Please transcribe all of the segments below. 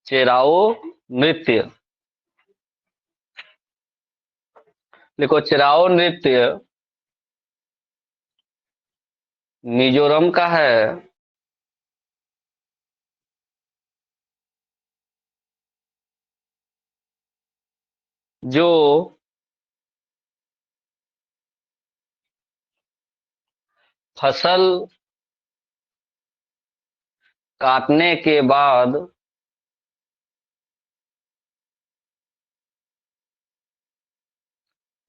चेराओ नृत्य। देखो चेराओ नृत्य मिजोरम का है, जो फसल काटने के बाद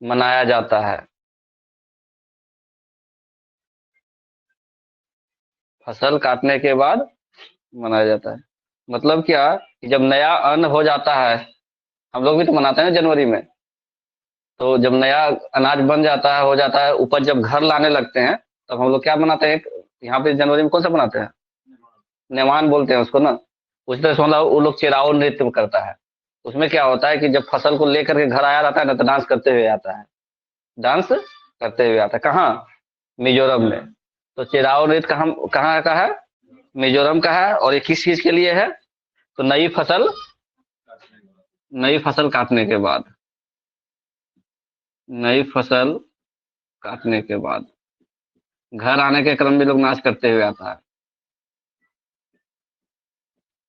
मनाया जाता है। फसल काटने के बाद मनाया जाता है मतलब क्या कि जब नया अन्न हो जाता है, हम लोग भी तो मनाते हैं जनवरी में। तो जब नया अनाज बन जाता है, हो जाता है, उपज जब घर लाने लगते हैं, तब हम लोग क्या बनाते हैं, यहाँ पे जनवरी में कौन सा बनाते हैं, नेमान बोलते हैं उसको ना। उसी तरह से मतलब वो लोग चिराओ नृत्य करता है। उसमें क्या होता है कि जब फसल को लेकर के घर आया रहता है ना, तो डांस करते हुए आता है, डांस करते हुए आता है। कहाँ? मिजोरम में। तो चिराओ नृत्य कहाँ का है? मिजोरम का है। और ये किस चीज के लिए है? तो नई फसल काटने के बाद, नई फसल काटने के बाद घर आने के क्रम में लोग नाच करते हुए आता है।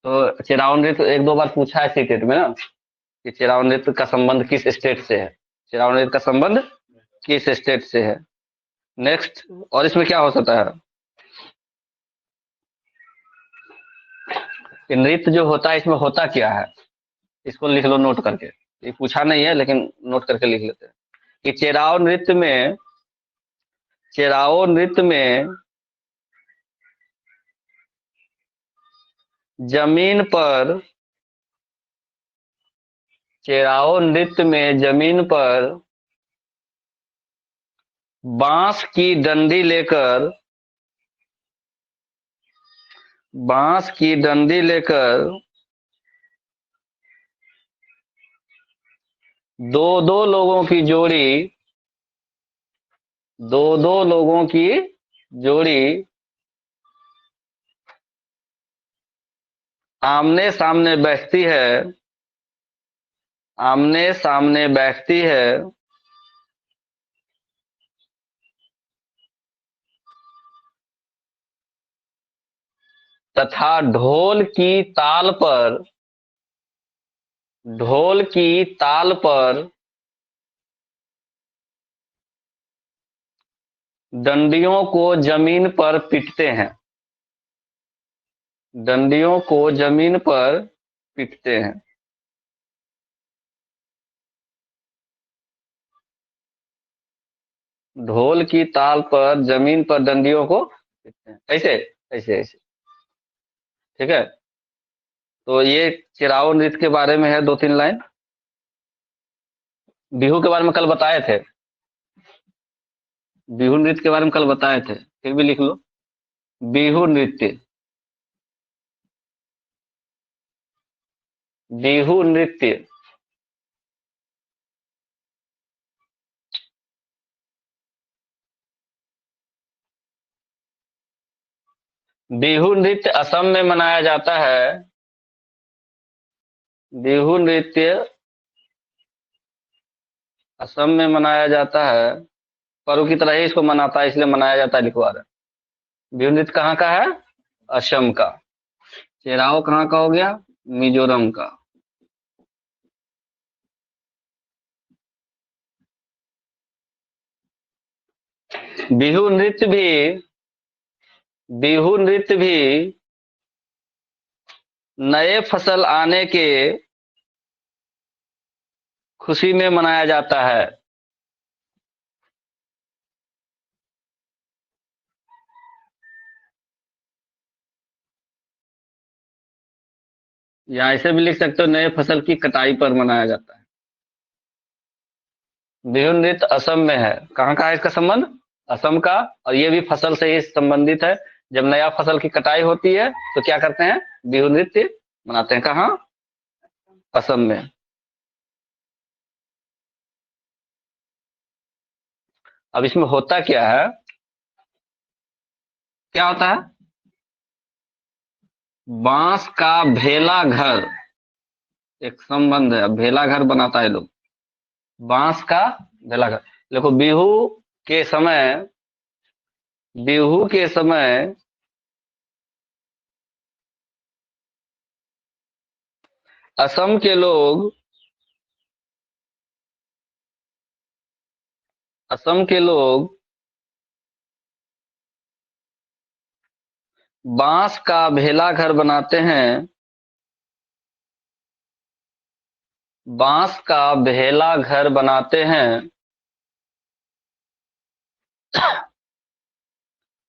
तो चिराओ नृत्य एक दो बार पूछा है सीटेट में ना, कि चिराओ नृत्य का संबंध किस स्टेट से है, चिराओ नृत्य का संबंध किस स्टेट से है। नेक्स्ट, और इसमें क्या हो सकता है, कि नृत्य जो होता है इसमें होता क्या है, इसको लिख लो नोट करके। ये पूछा नहीं है लेकिन नोट करके लिख लेते हैं कि चेराओ नृत्य में जमीन पर चेराओ नृत्य में जमीन पर बांस की डंडी लेकर दो दो लोगों की जोड़ी आमने सामने बैठती है तथा ढोल की ताल पर डंडियों को जमीन पर पीटते हैं, डंडियों को जमीन पर पीटते हैं। ढोल की ताल पर जमीन पर डंडियों को पीटते हैं, ऐसे ऐसे ऐसे। ठीक है। तो ये चिराओ नृत्य के बारे में है, दो तीन लाइन। बिहू के बारे में कल बताए थे, बिहू नृत्य के बारे में कल बताए थे, फिर भी लिख लो। बिहू नृत्य, बिहू नृत्य। बिहू नृत्य असम में मनाया जाता है। बिहू नृत्य असम में मनाया जाता है, पर्व की तरह ही इसको मनाता है, इसलिए मनाया जाता है लिखवा रहे। बिहू नृत्य कहाँ का है? असम का। चेराओ कहाँ का हो गया? मिजोरम का। बिहू नृत्य भी बिहू नृत्य भी नए फसल आने के खुशी में मनाया जाता है। या ऐसे भी लिख सकते हो, नए फसल की कटाई पर मनाया जाता है। बिहू नृत्य असम में है। कहाँ का है इसका संबंध? असम का। और ये भी फसल से ही संबंधित है। जब नया फसल की कटाई होती है तो क्या करते हैं? बिहू नृत्य मनाते हैं। कहाँ? असम में। अब इसमें होता क्या है, क्या होता है? बांस का भेला घर, एक संबंध है। अब भेला घर बनाता है लोग, बांस का भेला घर। देखो के समय बिहू के समय असम के लोग असम के लोग बांस का भेला घर बनाते हैं। बांस का भेला घर बनाते हैं।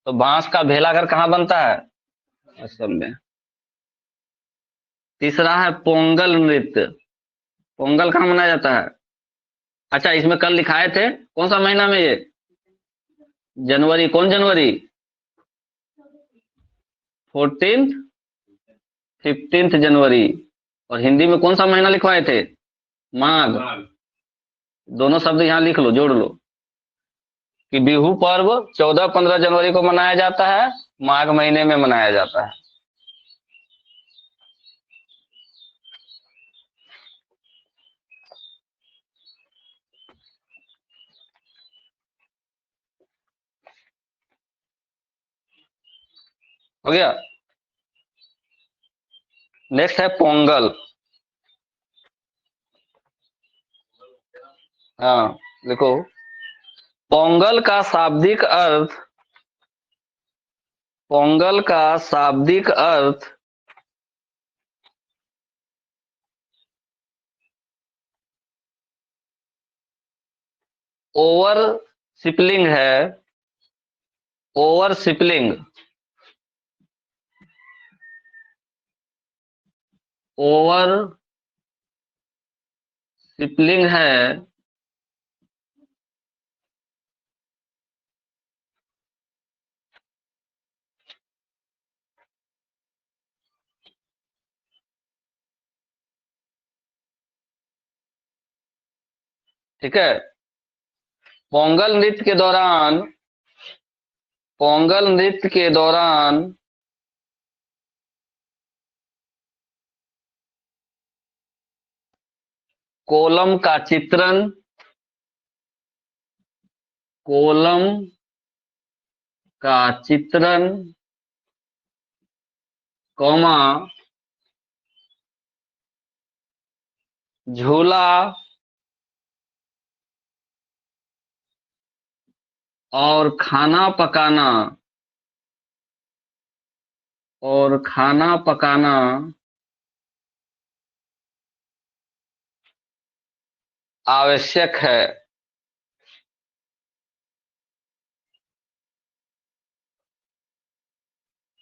तो बांस का भेला घर कहाँ बनता है? असम में। तीसरा है पोंगल नृत्य। पोंगल कहाँ मनाया जाता है? अच्छा, इसमें कल लिखाए थे कौन सा महीना में ये? जनवरी। कौन जनवरी? 14th 15th जनवरी। और हिंदी में कौन सा महीना लिखवाए थे? माघ। दोनों शब्द यहाँ लिख लो, जोड़ लो कि बिहू पर्व 14-15 जनवरी को मनाया जाता है, माघ महीने में मनाया जाता है। हो गया। नेक्स्ट है पोंगल। हाँ, देखो, पोंगल का शाब्दिक अर्थ पोंगल का शाब्दिक अर्थ ओवर सिपलिंग है। ओवर सिपलिंग। ओवर सिपलिंग है। ठीक है। पोंगल नृत्य के दौरान पोंगल नृत्य के दौरान कोलम का चित्रण कोलम का चित्रण, कौमा, झूला और खाना पकाना आवश्यक है।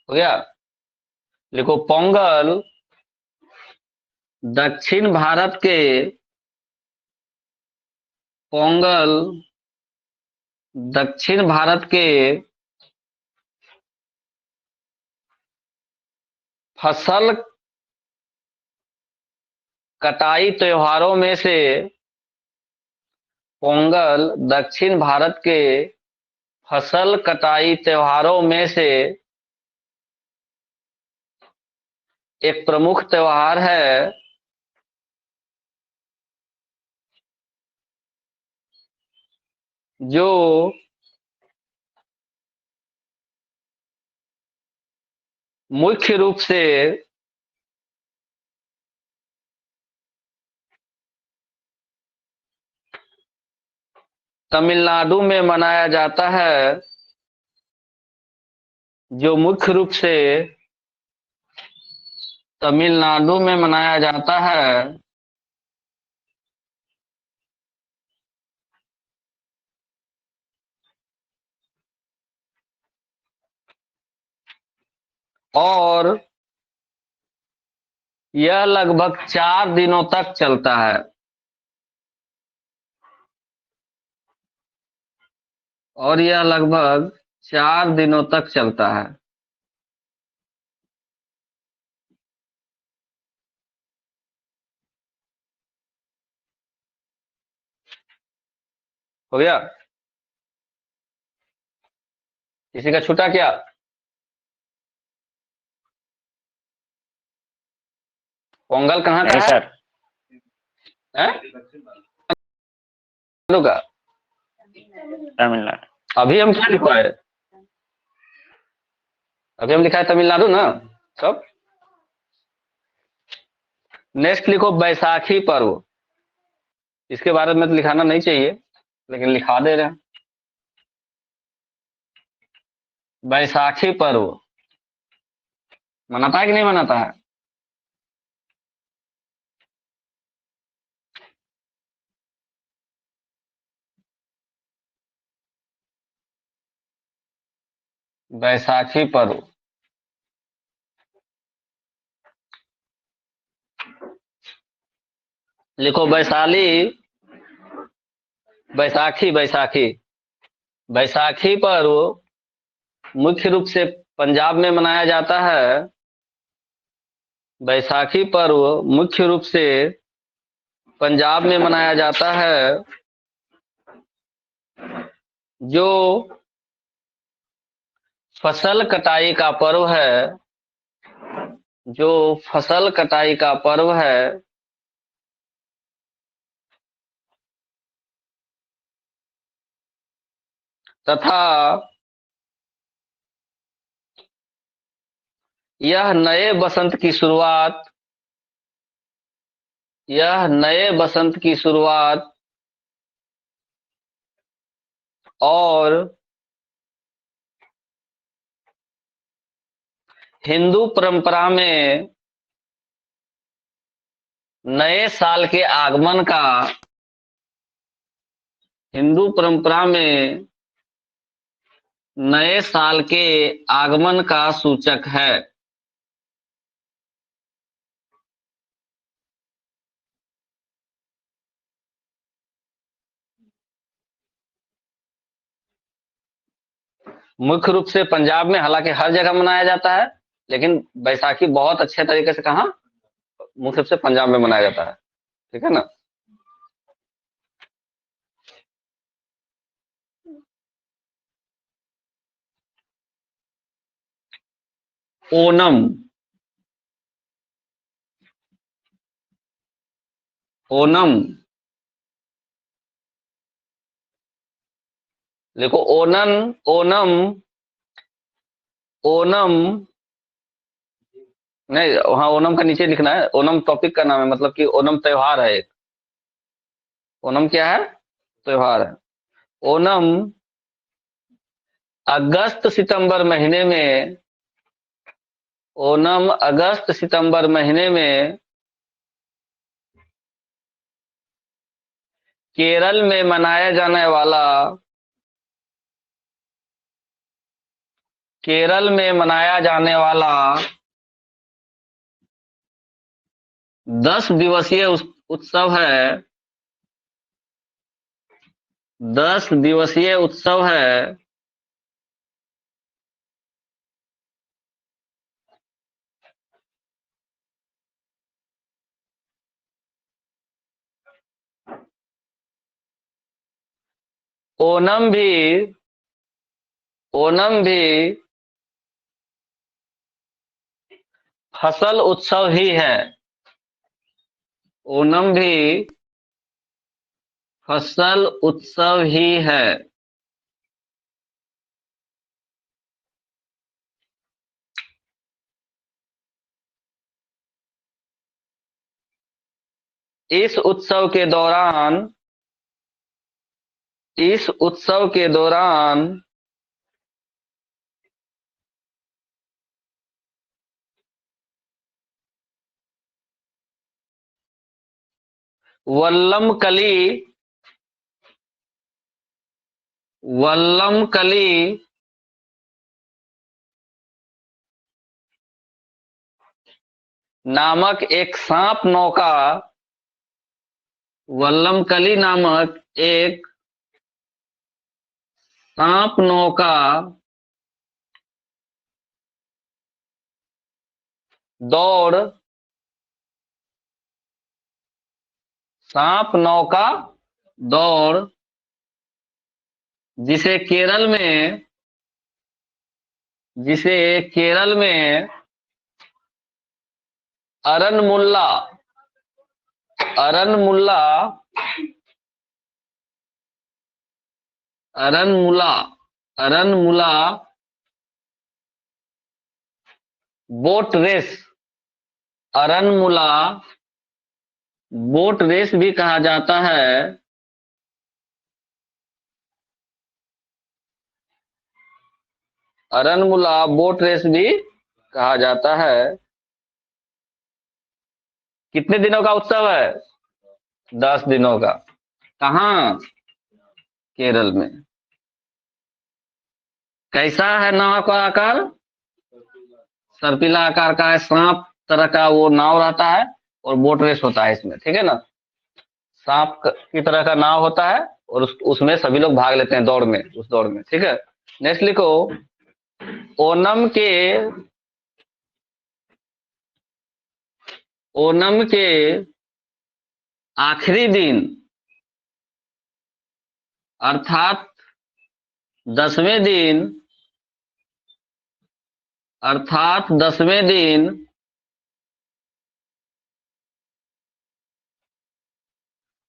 हो गया। देखो, दक्षिण भारत के पोंगल दक्षिण भारत के फसल कटाई त्योहारों में से पोंगल दक्षिण भारत के फसल कटाई त्योहारों में से एक प्रमुख त्योहार है, जो मुख्य रूप से तमिलनाडु में मनाया जाता है। जो मुख्य रूप से तमिलनाडु में मनाया जाता है। और यह लगभग 4 दिनों तक चलता है। और यह लगभग 4 दिनों तक चलता है। हो गया। किसी का छूटा क्या? पोंगल कहाँ का नहीं है? सर। है का तमिलनाडु। अभी हम क्या लिखा है, अभी हम लिखा है तमिलनाडु ना सब। नेक्स्ट लिखो बैसाखी पर्व, इसके बारे में तो लिखाना नहीं चाहिए लेकिन लिखा दे रहे हैं। बैसाखी पर्व मनाता है कि नहीं मनाता है? बैसाखी पर्व लिखो वैशाली, बैसाखी बैसाखी बैसाखी पर्व मुख्य रूप से पंजाब में मनाया जाता है। बैसाखी पर्व मुख्य रूप से पंजाब में मनाया जाता है। जो फसल कटाई का पर्व है, जो फसल कटाई का पर्व है, तथा यह नए बसंत की शुरुआत, यह नए बसंत की शुरुआत और हिंदू परंपरा में नए साल के आगमन का, हिंदू परंपरा में नए साल के आगमन का सूचक है। मुख्य रूप से पंजाब में, हालांकि हर जगह मनाया जाता है, लेकिन बैसाखी बहुत अच्छे तरीके से कहाँ, मुख्य रूप से पंजाब में मनाया जाता है। ठीक है ना। ओनम, ओनम देखो ओनम, ओनम, ओनम नहीं, हाँ ओनम का नीचे लिखना है। ओनम टॉपिक का नाम है, मतलब कि ओनम त्योहार है एक। ओनम क्या है? त्योहार है। ओनम अगस्त सितंबर महीने में, ओनम अगस्त सितंबर महीने में केरल में मनाया जाने वाला, केरल में मनाया जाने वाला 10 दिवसीय उत्सव है, 10 दिवसीय उत्सव है। ओनम भी, ओनम भी फसल उत्सव ही है। ओनम भी फसल उत्सव ही है। इस उत्सव के दौरान, इस उत्सव के दौरान वल्लमकली, वल्लमकली नामक एक सांप नौका, वल्लमकली नामक एक सांप नौका दौड़, सांप नौका दौड़ जिसे केरल में, जिसे केरल में Aranmula, Aranmula, Aranmula, Aranmula boat race, Aranmula boat race भी कहा जाता है। अरनमुला बोट रेस भी कहा जाता है। कितने दिनों का उत्सव है? 10 दिनों का। कहाँ? केरल में। कैसा है नाव का आकार? सर्पिला आकार का है, सांप तरह का वो नाव रहता है और बोट रेस होता है इसमें, ठीक है ना। सांप की तरह का नाव होता है और उसमें सभी लोग भाग लेते हैं दौड़ में, उस दौड़ में, ठीक है। नेक्स्ट लिखो, ओणम के, ओणम के आखिरी दिन अर्थात 10वें दिन, अर्थात 10वें दिन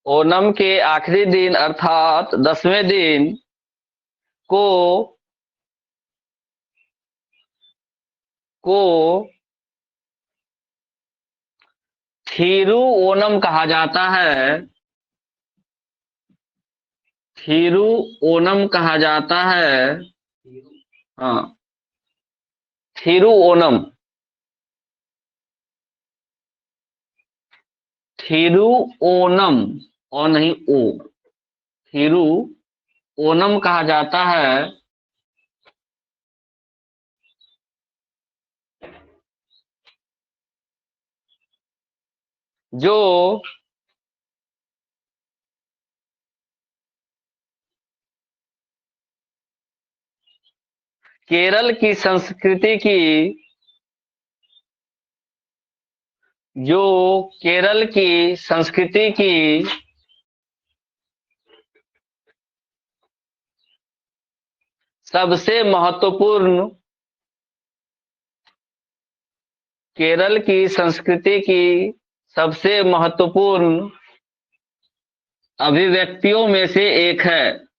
ओणम के आखिरी दिन अर्थात 10वें दिन को को थिरु ओणम कहा जाता है। थिरु ओणम कहा जाता है। हाँ, थिरु ओणम, थिरु ओणम, और नहीं ओ, थिरु ओणम कहा जाता है। जो केरल की संस्कृति की, जो केरल की संस्कृति की सबसे महत्वपूर्ण, केरल की संस्कृति की सबसे महत्वपूर्ण अभिव्यक्तियों में से एक है।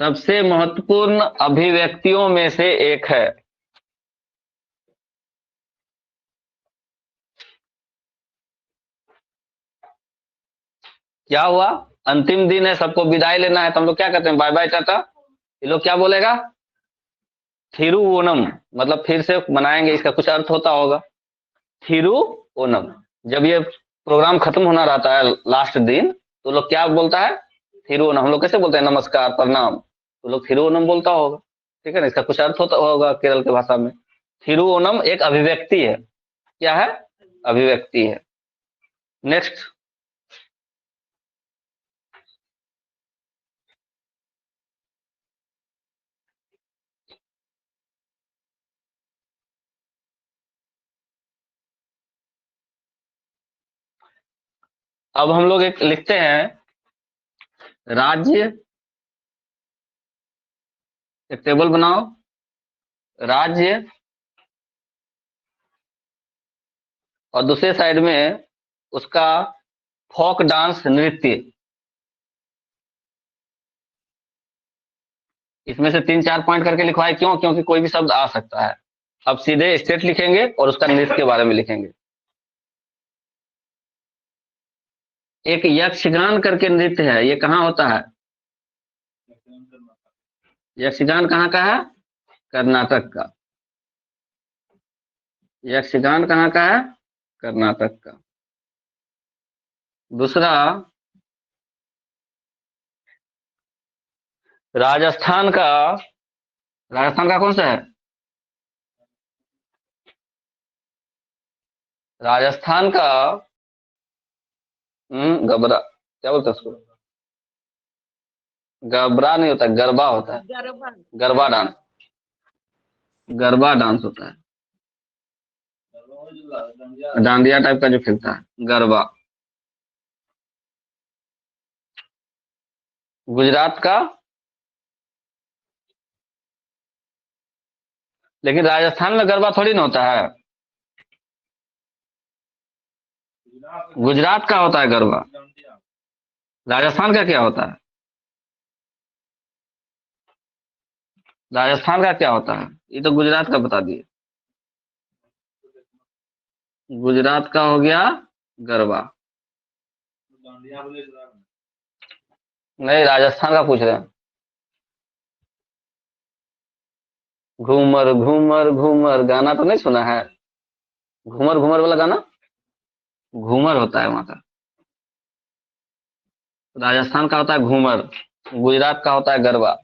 सबसे महत्वपूर्ण अभिव्यक्तियों में से एक है। क्या हुआ? अंतिम दिन है, सबको विदाई लेना है, तो हम लोग क्या कहते हैं? Bye bye tata. ये लोग क्या बोलेगा? थिरु ओणम, मतलब फिर से मनाएंगे, इसका कुछ अर्थ होता होगा। थिरु ओणम, जब ये प्रोग्राम खत्म होना रहता है लास्ट दिन, तो लोग क्या बोलता है? थिरु ओणम। हम लोग कैसे बोलते हैं? नमस्कार, प्रणाम, तो लोग थिरु ओणम बोलता होगा, ठीक है ना। इसका कुछ अर्थ होता होगा केरल की भाषा में। थिरु ओणम एक अभिव्यक्ति है। क्या है? अभिव्यक्ति है। नेक्स्ट, अब हम लोग एक लिखते हैं, राज्य, एक टेबल बनाओ, राज्य, और दूसरे साइड में उसका फोक डांस नृत्य। इसमें से 3-4 पॉइंट करके लिखवाए, क्यों? क्योंकि कोई भी शब्द आ सकता है। अब सीधे स्टेट लिखेंगे और उसका नृत्य के बारे में लिखेंगे। एक यक्षगान करके नृत्य है, ये कहाँ होता है? यक्षगान कहाँ का है? कर्नाटक का। यक्षगान कहाँ का है? कर्नाटक का। दूसरा, राजस्थान का, राजस्थान का कौन सा है? राजस्थान का गबरा, क्या बोलते हैं उसको? गबरा नहीं होता, गरबा होता है। गरबा डांस, गरबा डांस होता है, डांडिया टाइप का जो खेलता है, गरबा। गुजरात का, लेकिन राजस्थान में गरबा थोड़ी ना होता है। गुजरात का होता है गरबा। राजस्थान का क्या होता है? राजस्थान का क्या होता है? ये तो गुजरात का बता दिए। गुजरात का हो गया गरबा। नहीं, राजस्थान का पूछ रहे हैं। घूमर घूमर घूमर गाना तो नहीं सुना है? घूमर घूमर वाला गाना, घूमर होता है वहां का। राजस्थान का होता है घूमर, गुजरात का होता है गरबा।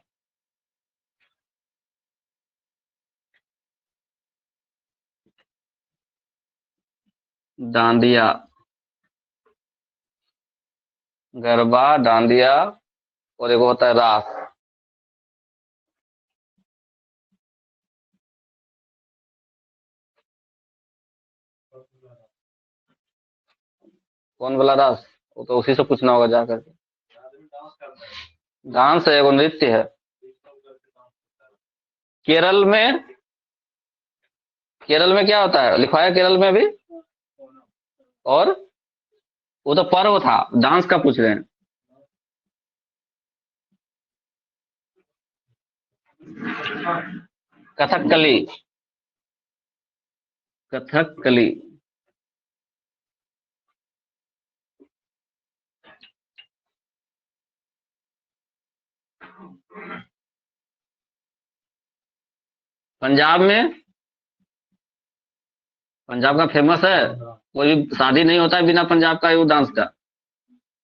डांडिया, गरबा, डांडिया, और एक होता है रास। कौन वाला रास? वो तो उसी से पूछना होगा जाकर के। डांस है, वो नृत्य है। केरल में, केरल में क्या होता है लिखवाया केरल में अभी? और वो तो पर्व था, डांस का पूछ रहे हैं। कथकली, कथकली। पंजाब में, पंजाब का फेमस है। कोई शादी नहीं होता है बिना पंजाब का वो डांस का।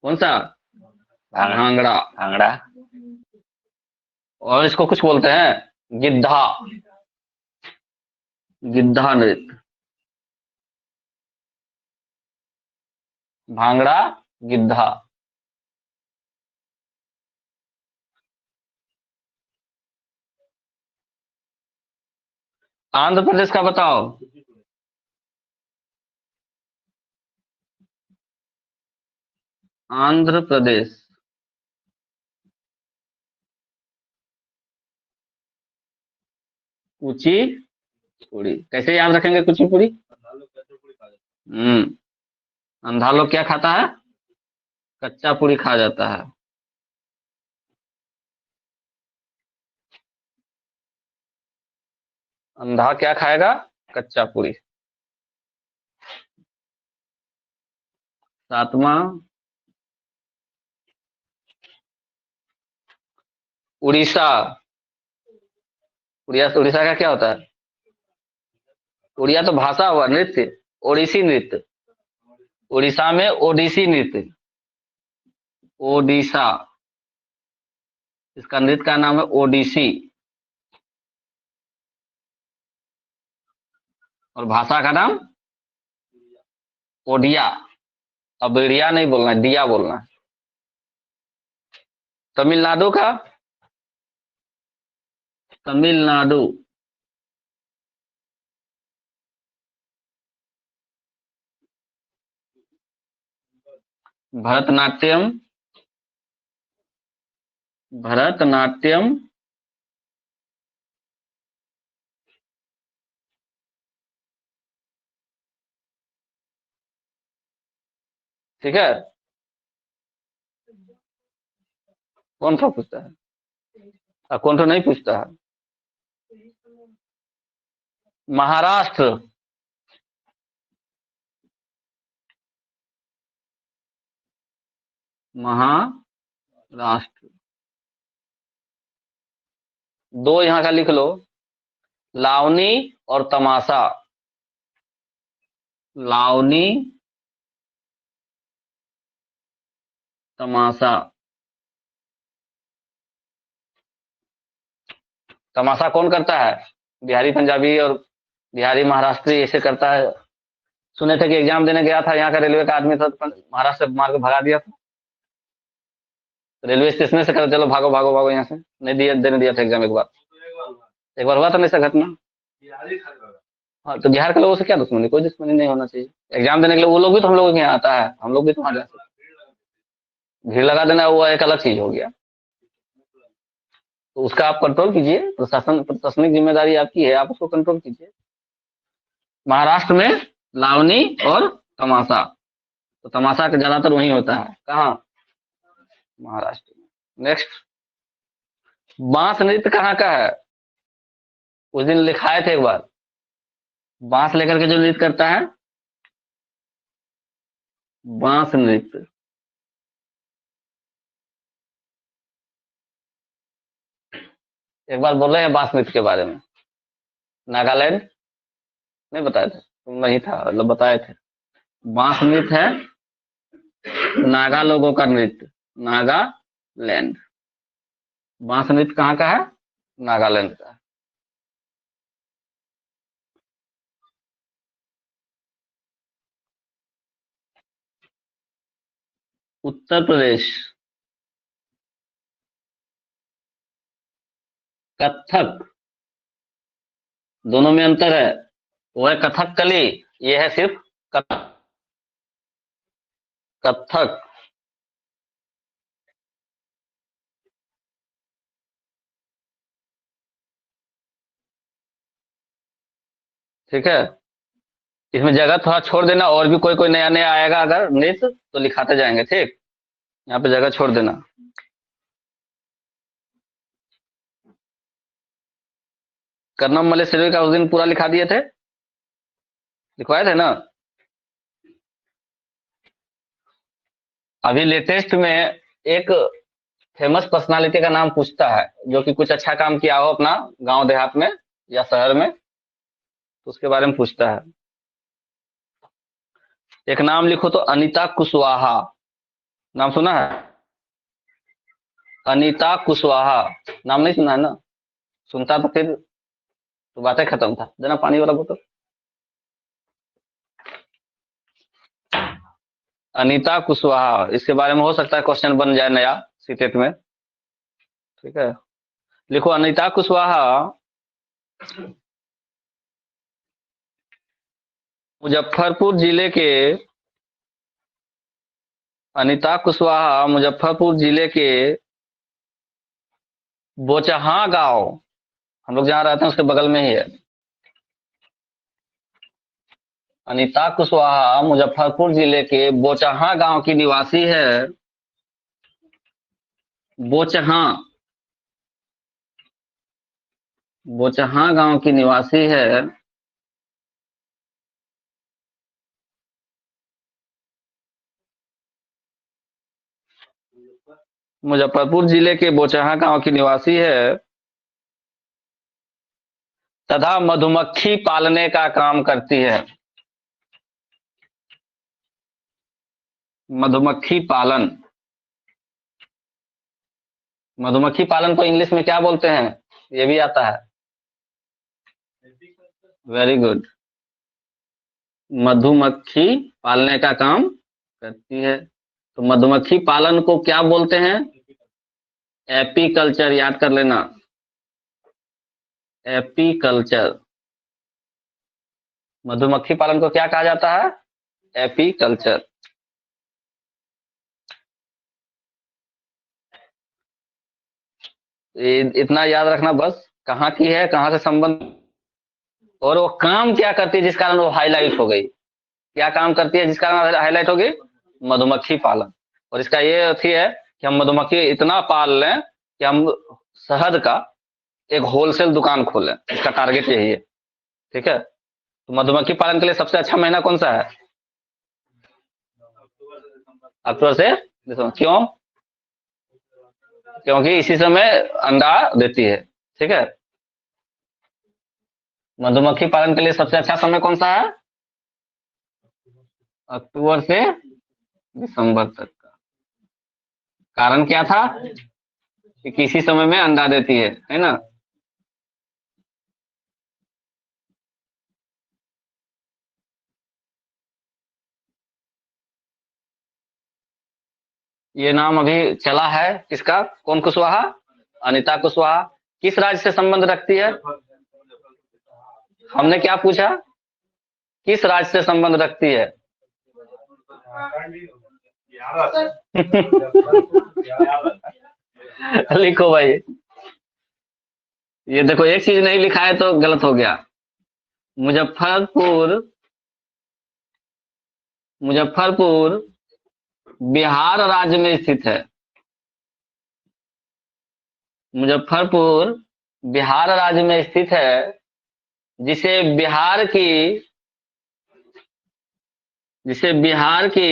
कौन सा? भांगड़ा। भांगड़ा। और इसको कुछ बोलते हैं गिद्धा, गिद्धा नृत्य। भांगड़ा, गिद्धा। आंध्र प्रदेश का बताओ। आंध्र प्रदेश, कुचिपुड़ी। कैसे याद रखेंगे कुचिपुड़ी? अंधा लोग क्या खाता है? कच्चा पूरी खा जाता है। अंधा क्या खाएगा? कच्चा पूरी। सातवां, उड़ीसा। उड़िया, उड़ीसा का क्या होता है? उड़िया तो भाषा हुआ, नृत्य। ओडिसी नृत्य। उड़ीसा में ओडिसी नृत्य। ओडिशा, इसका नृत्य का नाम है ओडिसी। और भाषा का नाम ओडिया। अब रिया नहीं बोलना है, दिया बोलना है। तमिलनाडु का, तमिलनाडु, भरतनाट्यम, भरतनाट्यम। ठीक है। कौन सा पूछता है? कौन सा नहीं पूछता है? महाराष्ट्र, महाराष्ट्र। दो यहाँ का लिख लो, लावनी और तमाशा। लावनी, तमाशा। तमाशा कौन करता है? बिहारी पंजाबी और बिहारी महाराष्ट्री ऐसे करता है। सुने थे कि एग्जाम देने गया था यहाँ का रेलवे का आदमी था, तो महाराष्ट्र से मार के भगा दिया था। रेलवे स्टेशन से कर, चलो भागो भागो भागो यहाँ से। नहीं दिया, देने दिया था एग्जाम एक बार। एक बार हुआ था ना ऐसा घटना। हाँ, तो बिहार के लोगों से क्या दुश्मनी? कोई दुश्मनी नहीं होना चाहिए। एग्जाम देने के लिए वो लोग भी तो हम लोगों के यहाँ आता है, हम लोग भी तो वहाँ जा सकते हैं। भीड़ लगा देना वो एक अलग चीज हो गया। तो उसका आप कंट्रोल कीजिए, प्रशासन, प्रशासनिक जिम्मेदारी आपकी है, आप उसको कंट्रोल कीजिए। महाराष्ट्र में लावनी और तमाशा। तो तमाशा का ज्यादातर वहीं होता है। कहाँ? महाराष्ट्र में। नेक्स्ट, बांस नृत्य कहाँ का है? उस दिन लिखाए थे एक बार, बांस लेकर के जो नृत्य करता है, बांस नृत्य। एक बार बोल रहे हैं बांस नृत्य के बारे में। नागालैंड, नहीं बताए थे? तुम नहीं था, मतलब बताए थे। बांस नृत्य है नागा लोगों का नृत्य, नागालैंड। बांस नृत्य कहाँ का है? नागालैंड का है। उत्तर प्रदेश, कथक। दोनों में अंतर है। वो है कथकली, ये है सिर्फ कथक। कथक। ठीक है, इसमें जगह थोड़ा छोड़ देना, और भी कोई कोई नया नया आएगा अगर नृत्य तो लिखाते जाएंगे, ठीक। यहाँ पे जगह छोड़ देना। कर्नम मल्लेश्वरी का उस दिन पूरा लिखा दिए थे, लिखवाए थे ना। अभी लेटेस्ट में एक फेमस पर्सनालिटी का नाम पूछता है, जो कि कुछ अच्छा काम किया हो अपना गांव देहात में या शहर में, तो उसके बारे में पूछता है। एक नाम लिखो तो अनीता कुशवाहा, नाम सुना है? अनीता कुशवाहा, नाम नहीं सुना है ना? सुनता तो फिर तो बातें खत्म था। देना पानी वाला बोतल। अनीता कुशवाहा, इसके बारे में हो सकता है क्वेश्चन बन जाए नया सीटेट में। ठीक है, लिखो अनीता कुशवाहा मुजफ्फरपुर जिले के, अनीता कुशवाहा मुजफ्फरपुर जिले के बोचहा गांव, हम लोग जहाँ रहते हैं उसके बगल में ही है। अनीता कुशवाहा मुजफ्फरपुर जिले के बोचहा गांव की निवासी है। बोचहा, बोचहा गांव की निवासी है। मुजफ्फरपुर जिले के बोचहा गांव की निवासी है तथा मधुमक्खी पालने का काम करती है। मधुमक्खी पालन, मधुमक्खी पालन को इंग्लिश में क्या बोलते हैं? ये भी आता है। Very good. मधुमक्खी पालने का काम करती है। तो मधुमक्खी पालन को क्या बोलते हैं? एपीकल्चर, याद कर लेना। एपीकल्चर। मधुमक्खी पालन को क्या कहा जाता है? एपीकल्चर। इतना याद रखना बस, कहाँ की है, कहाँ से संबंध, और वो काम क्या करती है जिस कारण वो हाईलाइट हो गई। क्या काम करती है जिस कारण हाईलाइट हो गई? मधुमक्खी पालन। और इसका ये अर्थ है कि हम मधुमक्खी इतना पाल लें कि हम शहद का एक होलसेल दुकान खोलें, इसका टारगेट यही है। ठीक है, तो मधुमक्खी पालन के लिए सबसे अच्छा महीना कौन सा है? अक्टूबर से दिसंबर। क्यों? क्योंकि इसी समय अंडा देती है। ठीक है, मधुमक्खी पालन के लिए सबसे अच्छा समय कौन सा है? अक्टूबर से दिसंबर तक का। कारण क्या था? कि किसी समय में अंडा देती है ना। ये नाम अभी चला है किसका? कौन कुशवाहा? अनीता कुशवाहा। किस राज्य से संबंध रखती है? हमने क्या पूछा? किस राज्य से संबंध रखती है? लिखो भाई। ये देखो, एक चीज नहीं लिखा है तो गलत हो गया। मुजफ्फरपुर, मुजफ्फरपुर बिहार राज्य में स्थित है। मुजफ्फरपुर बिहार राज्य में स्थित है, जिसे बिहार की जिसे बिहार की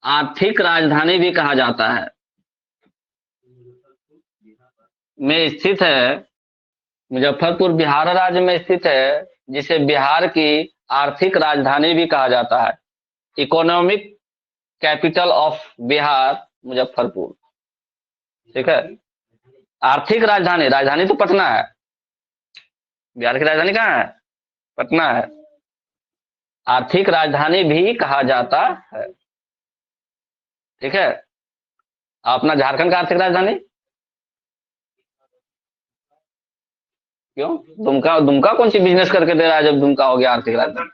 आर्थिक राजधानी भी कहा जाता है। में स्थित है, मुजफ्फरपुर बिहार राज्य में स्थित है, जिसे बिहार की आर्थिक राजधानी भी कहा जाता है। Economic capital of Bihar Muzaffarpur. ठीक है। आर्थिक राजधानी, राजधानी तो पटना है। बिहार की राजधानी कहाँ है? पटना है। आर्थिक राजधानी भी कहा जाता है। ठीक है। अपना झारखंड का आर्थिक राजधानी क्यों? दुमका, दुमका कौन सी बिजनेस करके दे रहा है जब दुमका हो गया आर्थिक राजधानी?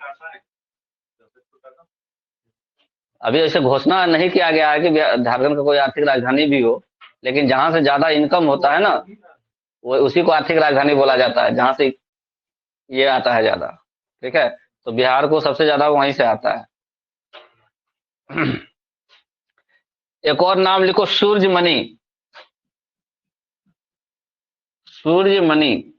अभी ऐसे घोषणा नहीं किया गया है कि झारखंड का कोई आर्थिक राजधानी भी हो, लेकिन जहां से ज्यादा इनकम होता है ना, वो उसी को आर्थिक राजधानी बोला जाता है, जहां से ये आता है ज्यादा। ठीक है। तो बिहार को सबसे ज्यादा वहीं से आता है। एक और नाम लिखो, सूर्यमणि। सूर्यमणि।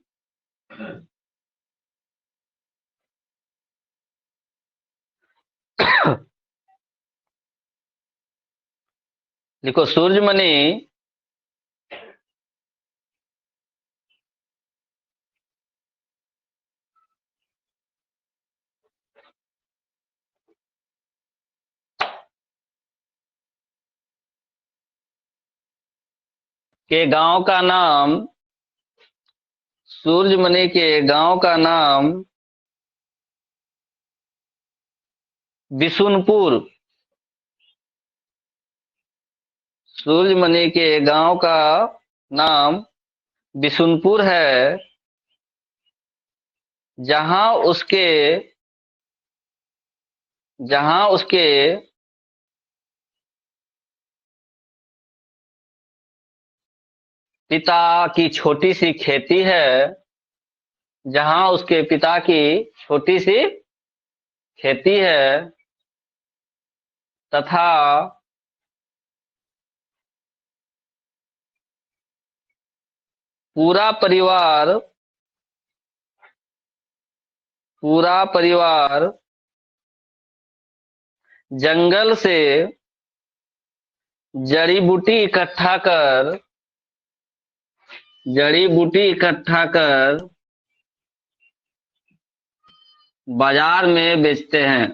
लिखो सूर्यमणि के गांव का नाम, सूर्यमणि के गांव का नाम बिशुनपुर। सूर्यमणि के गांव का नाम बिशुनपुर है, जहां उसके जहां उसके पिता की छोटी सी खेती है। जहां उसके पिता की छोटी सी खेती है, तथा पूरा परिवार पूरा परिवार जंगल से जड़ी बूटी इकट्ठा कर जड़ी बूटी इकट्ठा कर बाजार में बेचते हैं।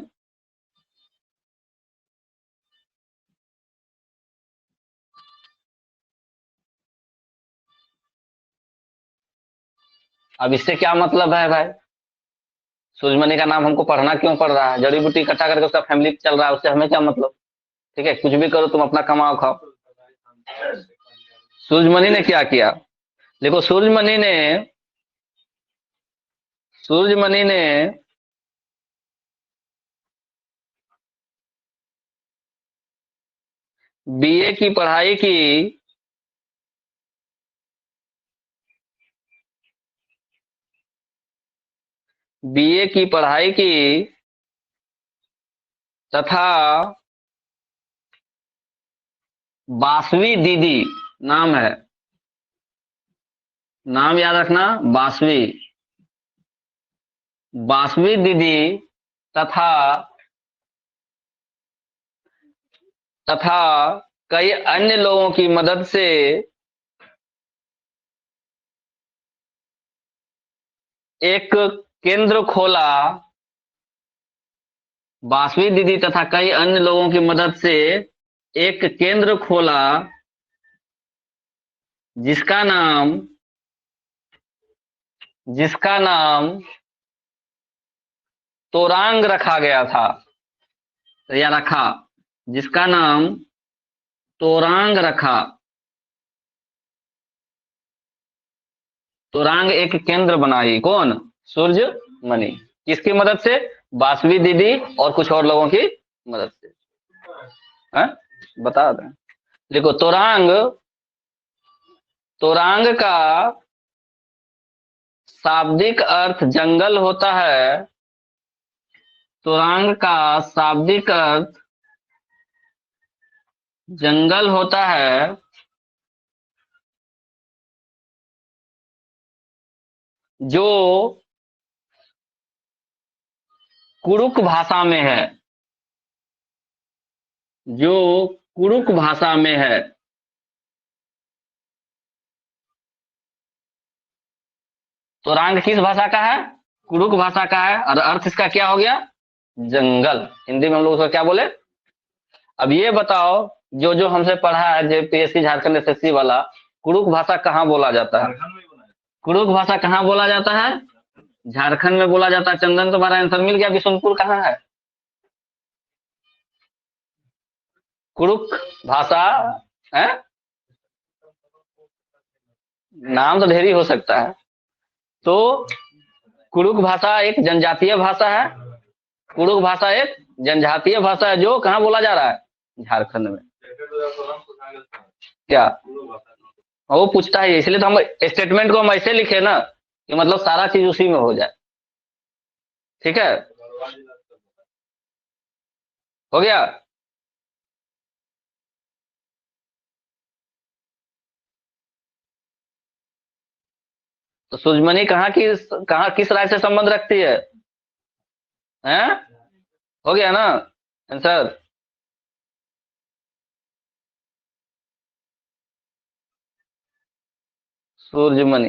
अब इससे क्या मतलब है भाई? सूर्यमणि का नाम हमको पढ़ना क्यों पड़ रहा है? जड़ी बूटी इकट्ठा करके उसका फैमिली चल रहा है, उससे हमें क्या मतलब? ठीक है, कुछ भी करो, तुम अपना कमाओ खाओ। सूर्यमणि ने क्या किया? देखो, सूर्यमणि ने बीए की पढ़ाई की। बीए की पढ़ाई की तथा बासवी दीदी, नाम है, नाम याद रखना, बासवी। बासवी दीदी तथा तथा कई अन्य लोगों की मदद से एक केंद्र खोला। बासवी दीदी तथा कई अन्य लोगों की मदद से एक केंद्र खोला, जिसका नाम जिसका नाम तोरांग रखा गया था, या रखा, जिसका नाम तोरांग रखा। तोरांग एक केंद्र बनाई, कौन? सूर्यमणि। किसकी मदद से? बासवी दीदी और कुछ और लोगों की मदद से। है? बता दें। देखो, तोरांग तोरांग का शाब्दिक अर्थ जंगल होता है। तोरांग का शाब्दिक अर्थ जंगल होता है जो कुड़ुक भाषा में है, जो कुड़ुक भाषा में है। तो रंग किस भाषा का है? कुड़ुक भाषा का है, और अर्थ इसका क्या हो गया? जंगल। हिंदी में हम लोग उसको क्या बोले? अब ये बताओ, जो जो हमसे पढ़ा है जेपीएससी झारखंड एसएससी वाला, कुड़ुक भाषा कहाँ बोला जाता है? कुड़ुक भाषा कहाँ बोला जाता है? झारखंड में बोला जाता है। चंदन, तुम्हारा आंसर मिल गया। बिशुनपुर कहाँ है? कुड़ुक भाषा है, नाम तो ढेर ही हो सकता है। तो कुड़ुक भाषा एक जनजातीय भाषा है। कुड़ुक भाषा एक जनजातीय भाषा है जो कहाँ बोला जा रहा है? झारखंड में। क्या वो पूछता है, इसलिए तो हम स्टेटमेंट को हम ऐसे लिखे ना कि मतलब सारा चीज उसी में हो जाए। ठीक है, हो गया। तो सुजमनी कहाँ किस राज्य से संबंध रखती है? हैं? हो गया ना आंसर? सूरजमणि।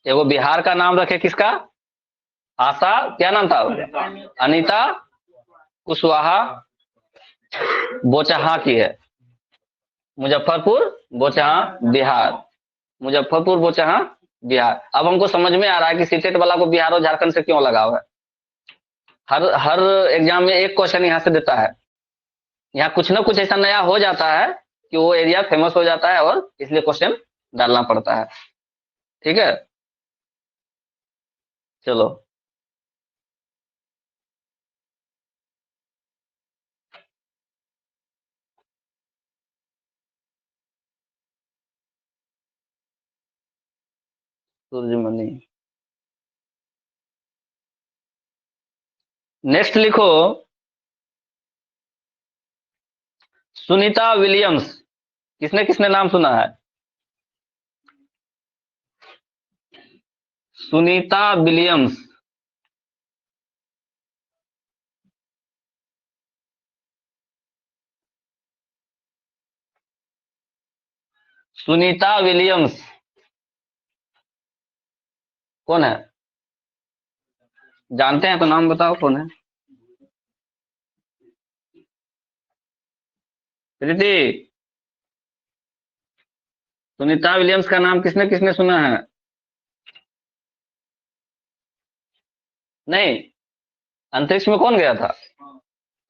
एगो बिहार का नाम रखे, किसका? आशा, क्या नाम था? अनीता कुशवाहा बोचहा की है। मुजफ्फरपुर बोचहा बिहार। मुजफ्फरपुर बोचहा बिहार। अब हमको समझ में आ रहा है कि सीटेट वाला को बिहार और झारखंड से क्यों लगाव है। हर हर एग्जाम में एक क्वेश्चन यहाँ से देता है। यहाँ कुछ ना कुछ ऐसा नया हो जाता है कि वो एरिया फेमस हो जाता है, और इसलिए क्वेश्चन डालना पड़ता है। ठीक है, चलो। सूरजमणि। नेक्स्ट लिखो, सुनीता विलियम्स। किसने किसने नाम सुना है? सुनीता विलियम्स। सुनीता विलियम्स कौन है? जानते हैं तो नाम बताओ, कौन है? प्रीति, सुनीता विलियम्स का नाम किसने किसने सुना है? नहीं, अंतरिक्ष में कौन गया था?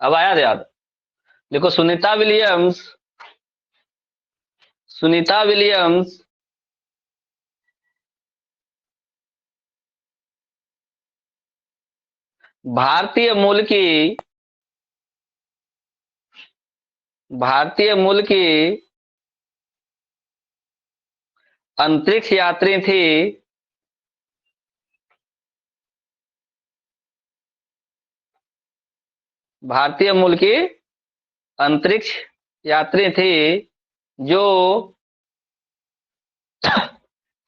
अब आया याद। देखो, सुनीता विलियम्स भारतीय मूल की भारतीय मूल की अंतरिक्ष यात्री थी। भारतीय मूल की अंतरिक्ष यात्री थी जो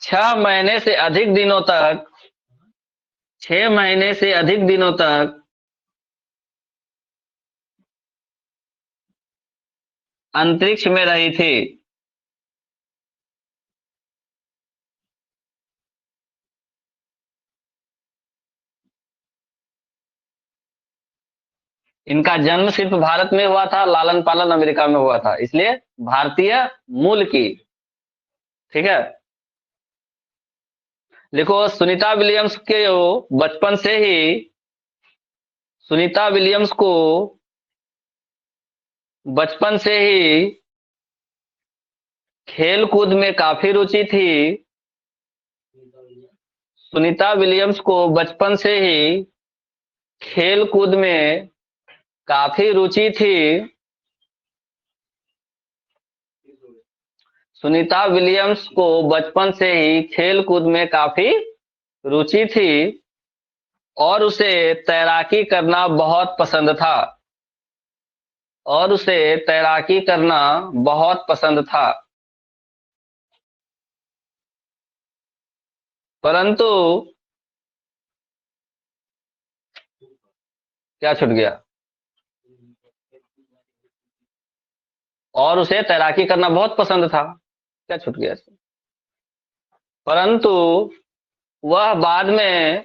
6 महीने से अधिक दिनों तक 6 महीने से अधिक दिनों तक अंतरिक्ष में रही थी। इनका जन्म सिर्फ भारत में हुआ था, लालन पालन अमेरिका में हुआ था, इसलिए भारतीय मूल की। ठीक है, देखो, बचपन से ही सुनीता विलियम्स को बचपन से ही खेल कूद में काफी रुचि थी। सुनीता विलियम्स को बचपन से ही खेल कूद में काफी रुचि थी। सुनीता विलियम्स को बचपन से ही खेल कूद में काफी रुचि थी और उसे तैराकी करना बहुत पसंद था। और उसे तैराकी करना बहुत पसंद था, परंतु क्या छूट गया? और उसे तैराकी करना बहुत पसंद था, क्या छूट गया इसमें? परंतु वह बाद में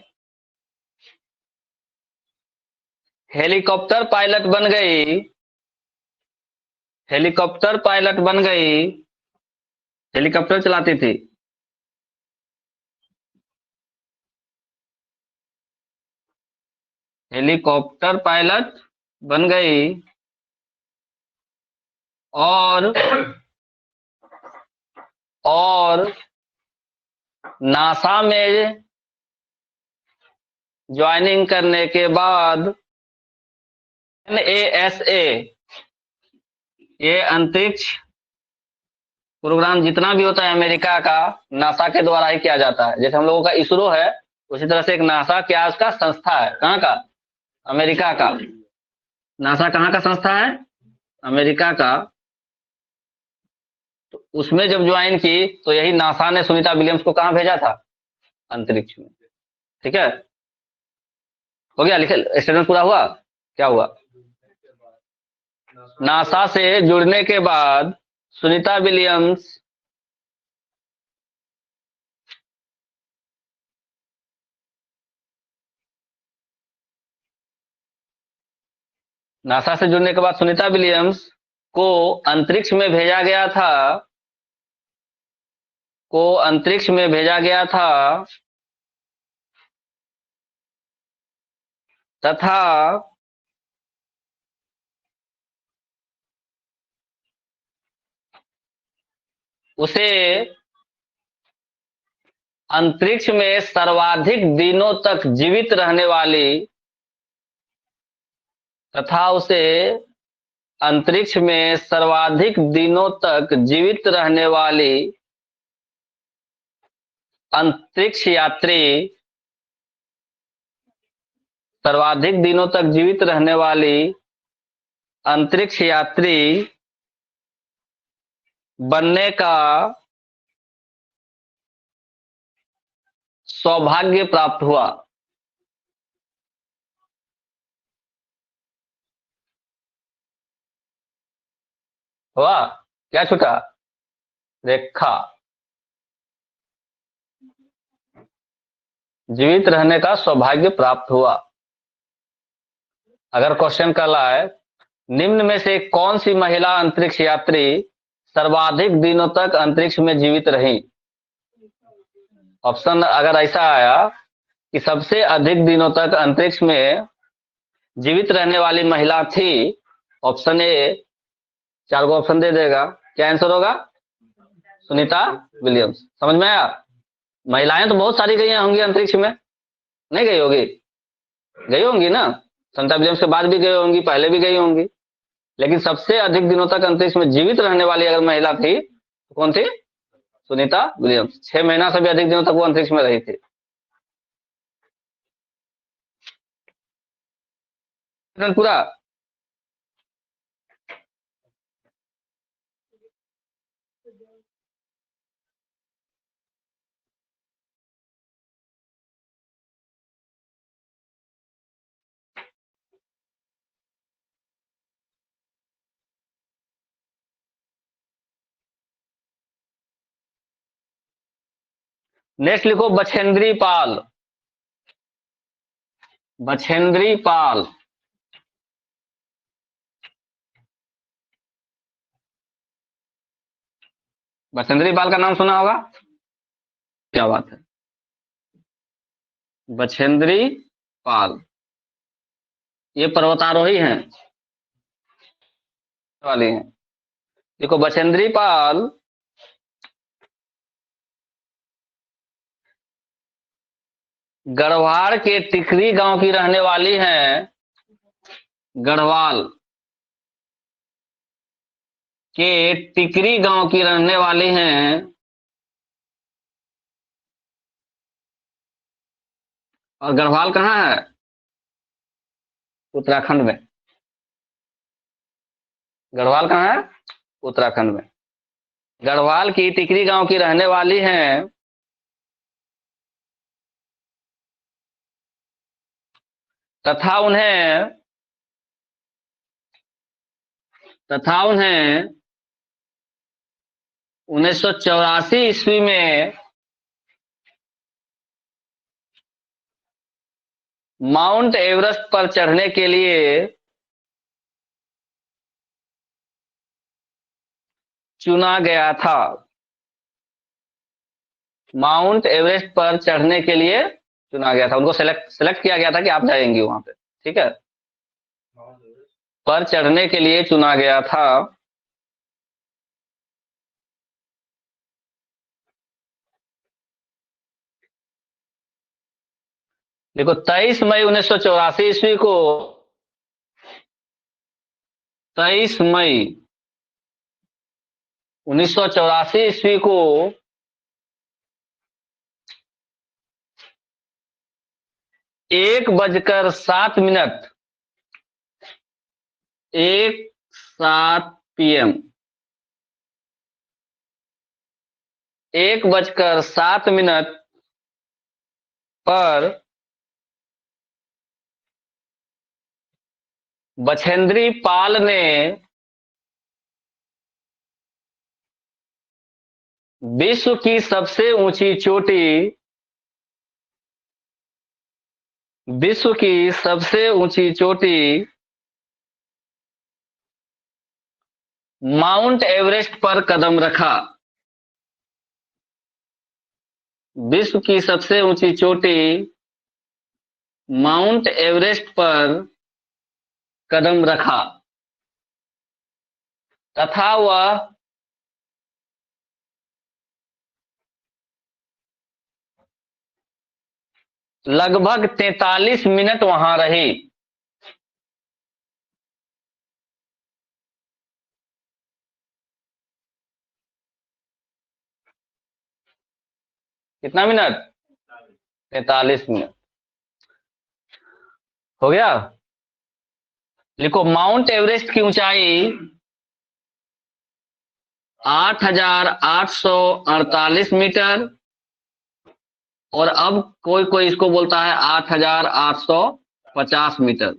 हेलीकॉप्टर पायलट बन गई, हेलीकॉप्टर पायलट बन गई, हेलीकॉप्टर चलाती थी। हेलीकॉप्टर पायलट बन गई और और नासा में ज्वाइनिंग करने के बाद NASA, ये अंतरिक्ष प्रोग्राम जितना भी होता है अमेरिका का, नासा के द्वारा ही किया जाता है। जैसे हम लोगों का इसरो है, उसी तरह से एक नासा क्या उसका संस्था है, कहाँ का? अमेरिका का। नासा कहाँ का संस्था है? अमेरिका का। तो उसमें जब ज्वाइन की तो यही नासा ने सुनीता विलियम्स को कहाँ भेजा था? अंतरिक्ष में। ठीक है, हो गया, लिखे स्टेटमेंट पूरा हुआ। क्या हुआ? नासा से जुड़ने के बाद सुनीता विलियम्स नासा से जुड़ने के बाद सुनीता विलियम्स को अंतरिक्ष में भेजा गया था, को अंतरिक्ष में भेजा गया था तथा उसे अंतरिक्ष में सर्वाधिक दिनों तक जीवित रहने वाली तथा उसे अंतरिक्ष में सर्वाधिक दिनों तक जीवित रहने वाली अंतरिक्ष यात्री सर्वाधिक दिनों तक जीवित रहने वाली अंतरिक्ष यात्री बनने का सौभाग्य प्राप्त हुआ। हुआ, क्या छूटा? रेखा। जीवित रहने का सौभाग्य प्राप्त हुआ। अगर क्वेश्चन कहलाए निम्न में से कौन सी महिला अंतरिक्ष यात्री सर्वाधिक दिनों तक अंतरिक्ष में जीवित रही? ऑप्शन अगर ऐसा आया कि सबसे अधिक दिनों तक अंतरिक्ष में जीवित रहने वाली महिला थी, ऑप्शन ए 4 को ऑप्शन दे देगा, क्या आंसर होगा? सुनीता विलियम्स। समझ में आया? महिलाएं तो बहुत सारी गई होंगी अंतरिक्ष में, नहीं गई होगी? गई होंगी ना, सुनीता विलियम्स के बाद भी गई होंगी, पहले भी गई होंगी, लेकिन सबसे अधिक दिनों तक अंतरिक्ष में जीवित रहने वाली अगर महिला थी तो कौन थी? सुनीता विलियम्स। 6 महीना से भी अधिक दिनों तक वो अंतरिक्ष में रही थी। पूरा। नेक्स्ट लिखो बछेंद्री पाल। बछेंद्री पाल। बछेंद्री पाल का नाम सुना होगा? क्या बात है, बछेंद्री पाल ये पर्वतारोही हैं वाली हैं। देखो बछेंद्री पाल गढ़वाल के टिकरी गांव की रहने वाली हैं। गढ़वाल के टिकरी गांव की रहने वाली हैं और गढ़वाल कहाँ है? उत्तराखंड में। गढ़वाल कहाँ है? उत्तराखंड में। गढ़वाल की टिकरी गांव की रहने वाली हैं तथा उन्हें तथा उन्हें 1984 ईस्वी में माउंट एवरेस्ट पर चढ़ने के लिए चुना गया था। माउंट एवरेस्ट पर चढ़ने के लिए चुना गया था, उनको सेलेक्ट किया गया था कि आप जाएंगे वहां पे, ठीक है, पर चढ़ने के लिए चुना गया था। देखो 23 मई 1984 ईस्वी को 23 मई 1984 ईस्वी को 1:07 1:07 PM 1:07 पर बछेंद्री पाल ने विश्व की सबसे ऊंची चोटी विश्व की सबसे ऊंची चोटी माउंट एवरेस्ट पर कदम रखा। विश्व की सबसे ऊंची चोटी माउंट एवरेस्ट पर कदम रखा तथा वह लगभग 43 मिनट वहां रही। कितना मिनट? 43 मिनट। हो गया? लिखो माउंट एवरेस्ट की ऊंचाई 8,848 मीटर, और अब कोई कोई इसको बोलता है 8,850 मीटर।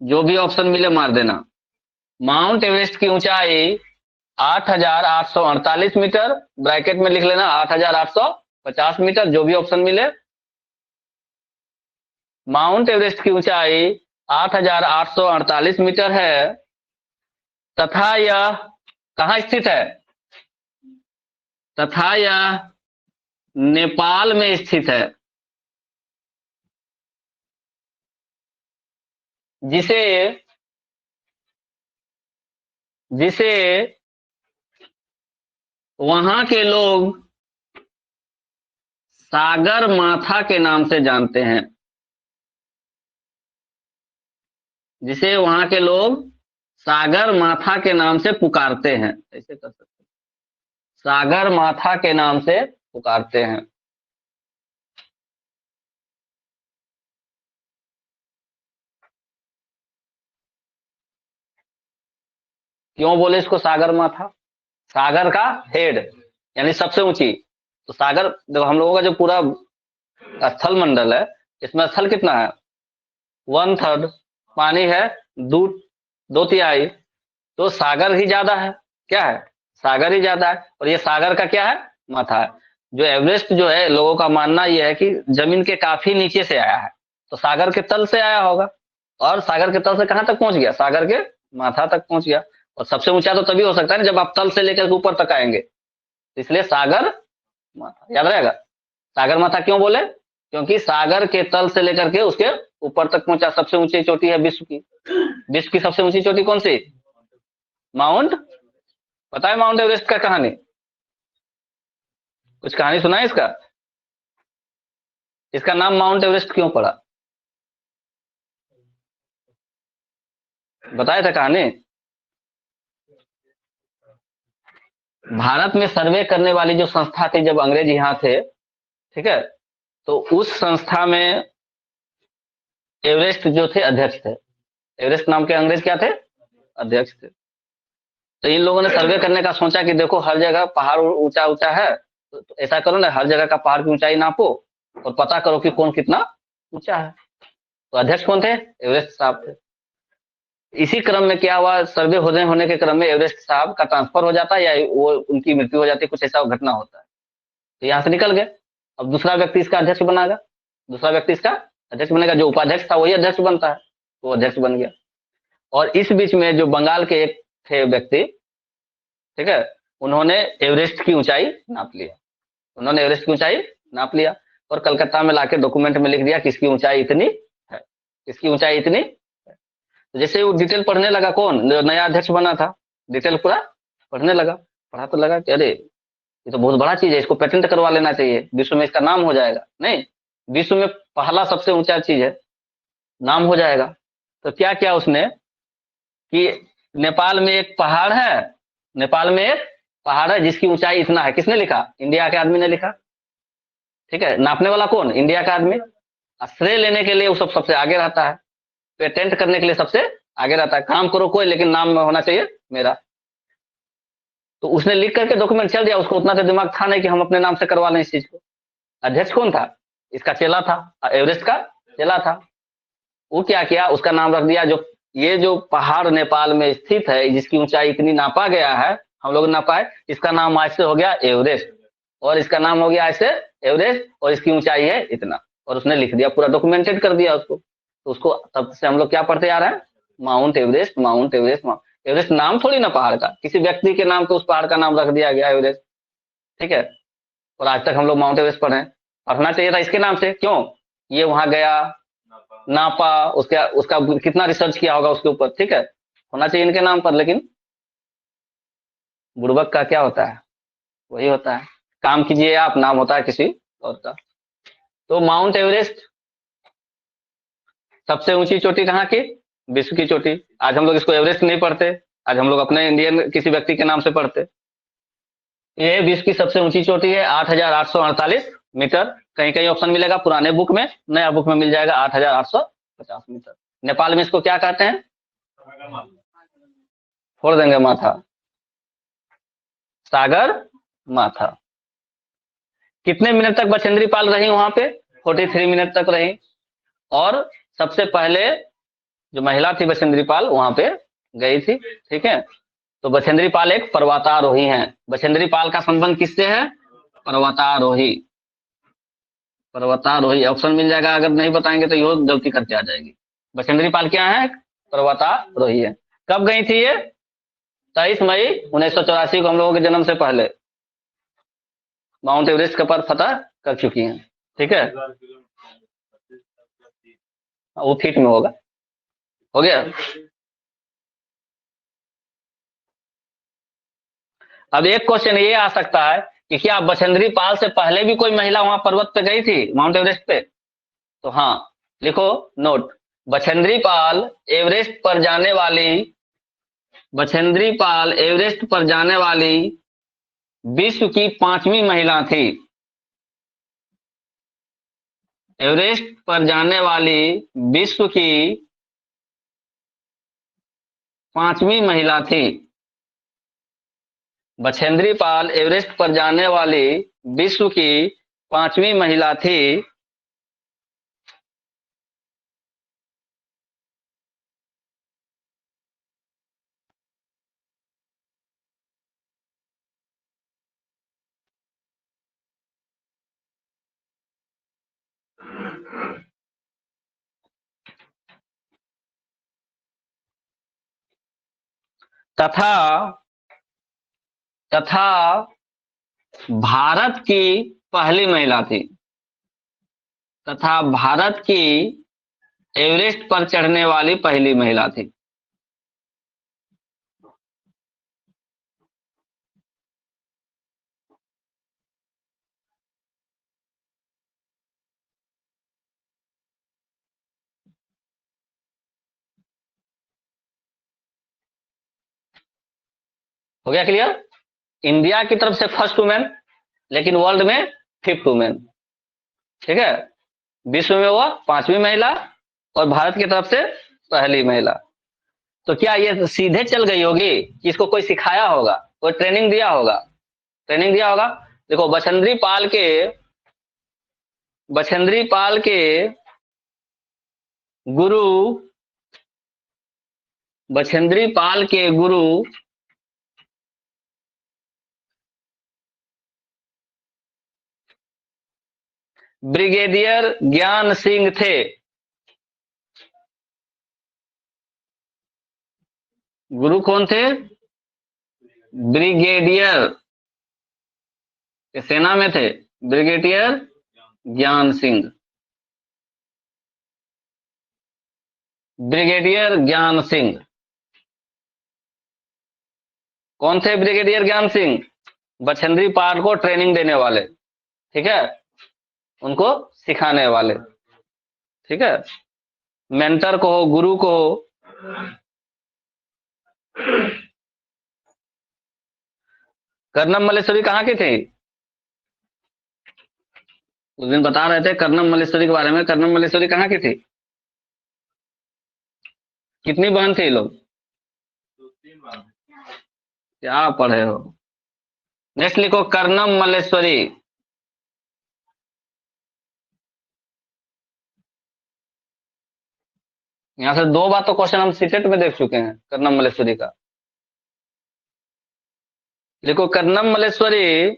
जो भी ऑप्शन मिले मार देना। माउंट एवरेस्ट की ऊंचाई 8,848 मीटर, ब्रैकेट में लिख लेना 8,850 मीटर, जो भी ऑप्शन मिले। माउंट एवरेस्ट की ऊंचाई 8,848 मीटर है तथा यह कहां स्थित है? तथा यह नेपाल में स्थित है, जिसे जिसे वहां के लोग सागर माथा के नाम से जानते हैं। जिसे वहां के लोग सागर माथा के नाम से पुकारते हैं, ऐसे कर सकते हैं, सागर माथा के नाम से पुकारते हैं। क्यों बोले इसको सागर माथा? सागर का हेड यानी सबसे ऊंची। तो सागर देखो हम लोगों का जो पूरा स्थल मंडल है, इसमें स्थल कितना है? 1/3 पानी है, दो तिहाई, तो सागर ही ज्यादा है। क्या है? सागर ही ज्यादा है। और ये सागर का क्या है? माथा है। जो एवरेस्ट जो है, लोगों का मानना यह है कि जमीन के काफी नीचे से आया है, तो सागर के तल से आया होगा, और सागर के तल से कहां तक पहुंच गया? सागर के माथा तक पहुंच गया। और सबसे ऊंचा तो तभी हो सकता है ना जब आप तल से लेकर ऊपर तक आएंगे, इसलिए सागर माथा याद रहेगा। सागर माथा क्यों बोले? क्योंकि सागर के तल से लेकर के उसके ऊपर तक पहुंचा। सबसे ऊंची चोटी है विश्व की। विश्व की सबसे ऊंची चोटी कौन सी? माउंट, पता है माउंट एवरेस्ट का कहानी? कुछ कहानी सुना है इसका? इसका नाम माउंट एवरेस्ट क्यों पड़ा? बताया था कहानी? भारत में सर्वे करने वाली जो संस्था थी, जब अंग्रेज यहाँ थे, ठीक है, तो उस संस्था में एवरेस्ट जो थे अध्यक्ष थे। एवरेस्ट नाम के अंग्रेज क्या थे? अध्यक्ष थे। तो इन लोगों ने सर्वे करने का सोचा कि देखो हर जगह पहाड़ ऊंचा ऊंचा है, तो ऐसा करो ना, हर जगह का पहाड़ की ऊंचाई नापो और पता करो कि कौन कितना ऊंचा है। तो अध्यक्ष कौन थे? एवरेस्ट साहब थे। इसी क्रम में क्या हुआ, सर्वे होने के क्रम में एवरेस्ट साहब का ट्रांसफर हो जाता है या वो उनकी मृत्यु हो जाती है, कुछ ऐसा घटना होता है, तो यहाँ से निकल गए। अब दूसरा व्यक्ति इसका अध्यक्ष बनागा, दूसरा व्यक्ति इसका अध्यक्ष बनेगा, जो उपाध्यक्ष था वही अध्यक्ष बनता है, तो वो अध्यक्ष बन गया। और इस बीच में जो बंगाल के एक थे व्यक्ति, ठीक है, उन्होंने एवरेस्ट की ऊंचाई नाप लिया, उन्होंने एवरेस्ट की ऊंचाई नाप लिया और कलकत्ता में लाके डॉक्यूमेंट में लिख दिया कि इसकी ऊंचाई इतनी है, इसकी ऊंचाई इतनी है। तो जैसे वो डिटेल पढ़ने लगा, कौन जो नया अध्यक्ष बना था, डिटेल पूरा पढ़ने लगा, पढ़ा तो लगा कि अरे ये तो बहुत बड़ा चीज है, इसको पेटेंट करवा लेना चाहिए, विश्व में इसका नाम हो जाएगा। नहीं, विश्व में पहला सबसे ऊंचा चीज है, नाम हो जाएगा। तो क्या किया उसने कि नेपाल में एक पहाड़ है, नेपाल में एक पहाड़ है जिसकी ऊंचाई इतना है, किसने लिखा? इंडिया के आदमी ने लिखा। ठीक है, नापने वाला कौन? इंडिया का आदमी। श्रेय लेने के लिए वो सबसे आगे रहता है, पेटेंट करने के लिए सबसे आगे रहता है, काम करो कोई लेकिन नाम होना चाहिए मेरा। तो उसने लिख करके डॉक्यूमेंट चल दिया, उसको उतना तो दिमाग था नहीं कि हम अपने नाम से करवा लें इस चीज को। अध्यक्ष कौन था? इसका चेला था, एवरेस्ट का चेला था। वो क्या किया, उसका नाम रख दिया, जो ये जो पहाड़ नेपाल में स्थित है जिसकी ऊंचाई इतनी नापा गया है, हम लोग नापा है, इसका नाम आज से हो गया एवरेस्ट, और इसका नाम हो गया आज से एवरेस्ट, और इसकी ऊंचाई है इतना, और उसने लिख दिया, पूरा डॉक्यूमेंटेड कर दिया उसको। तो उसको तब से हम लोग क्या पढ़ते आ रहे हैं? Mount Everest, mount Everest, Everest नाम थोड़ी ना पहाड़ का, किसी व्यक्ति के नाम पे उस पहाड़ का नाम रख दिया गया एवरेस्ट। ठीक है, और आज तक हम लोग माउंट एवरेस्ट पढ़े, पढ़ना चाहिए था इसके नाम से, क्यों? ये वहां गया, नापा, उसका उसका कितना रिसर्च किया होगा उसके ऊपर, ठीक है, होना चाहिए इनके नाम पर। लेकिन बुड़बक का क्या होता है, वही होता है, काम कीजिए आप, नाम होता है किसी और का। तो माउंट एवरेस्ट सबसे ऊंची चोटी कहाँ की? विश्व की चोटी। आज हम लोग इसको एवरेस्ट नहीं पढ़ते, आज हम लोग अपने इंडियन किसी व्यक्ति के नाम से पढ़ते। ये विश्व की सबसे ऊंची चोटी है, 8,848 मीटर। कहीं कहीं ऑप्शन मिलेगा पुराने बुक में, नया बुक में मिल जाएगा 8,850 मीटर। नेपाल में इसको क्या कहते हैं? फोड़ देंगे माथा, सागर माथा। कितने मिनट तक बछेंद्री पाल रही वहां पे? 43 मिनट तक रही। और सबसे पहले जो महिला थी बछेंद्री पाल वहां पे गई थी, ठीक है। तो बछेंद्री पाल एक पर्वतारोही हैं। बछेंद्री पाल का संबंध किससे है? पर्वतारोही, पर्वतारोही ऑप्शन मिल जाएगा, अगर नहीं बताएंगे तो यो गलती करके आ जाएगी। बछेंद्री पाल क्या है? पर्वतारोही है। कब गई थी ये? 23 मई 1984 को, हम लोगों के जन्म से पहले माउंट एवरेस्ट का पर फतह कर चुकी हैं। ठीक है, वो फीट में होगा, हो गया। अब एक क्वेश्चन ये आ सकता है कि क्या बछेंद्री पाल से पहले भी कोई महिला वहां पर्वत पे गई थी, माउंट एवरेस्ट पे? तो हाँ, लिखो नोट, बछेंद्री पाल एवरेस्ट पर जाने वाली, बछेंद्री पाल एवरेस्ट पर जाने वाली विश्व की 5वीं महिला थी। एवरेस्ट पर जाने वाली विश्व की 5वीं महिला थी। बछेंद्री पाल एवरेस्ट पर जाने वाली विश्व की 5वीं महिला थी। तथा तथा भारत की पहली महिला थी, तथा भारत की एवरेस्ट पर चढ़ने वाली पहली महिला थी। हो गया क्लियर? इंडिया की तरफ से फर्स्ट वुमेन, लेकिन वर्ल्ड में 5th वुमेन। ठीक है, विश्व में वो 5वीं महिला और भारत की तरफ से पहली महिला। तो क्या ये सीधे चल गई होगी कि इसको कोई सिखाया होगा, कोई ट्रेनिंग दिया होगा? ट्रेनिंग दिया होगा। देखो बछेंद्री पाल के गुरु बछेंद्री पाल के गुरु ब्रिगेडियर ज्ञान सिंह थे। गुरु कौन थे? ब्रिगेडियर, सेना में थे, ब्रिगेडियर ज्ञान सिंह। ब्रिगेडियर ज्ञान सिंह कौन थे? ब्रिगेडियर ज्ञान सिंह बछेंद्री पाल को ट्रेनिंग देने वाले, ठीक है, उनको सिखाने वाले, ठीक है, मेंटर को, गुरु को। कर्नम मल्लेश्वरी कहाँ की थी? उस दिन बता रहे थे कर्नम मल्लेश्वरी के बारे में। कर्नम मल्लेश्वरी कहाँ की थी? कितनी बहन थे ये लोग? क्या पढ़े हो? नेक्स्ट लिखो कर्नम मल्लेश्वरी। यहां से 2 बार तो क्वेश्चन हम सीटेट में देख चुके हैं कर्नम मल्लेश्वरी का। लिखो कर्नम मल्लेश्वरी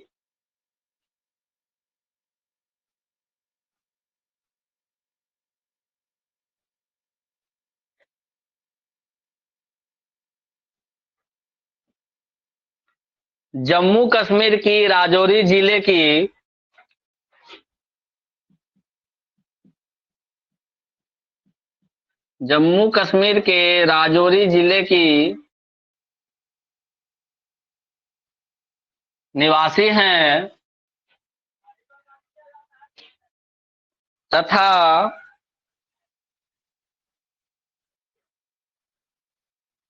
जम्मू कश्मीर की राजौरी जिले की जम्मू कश्मीर के राजौरी जिले की निवासी हैं तथा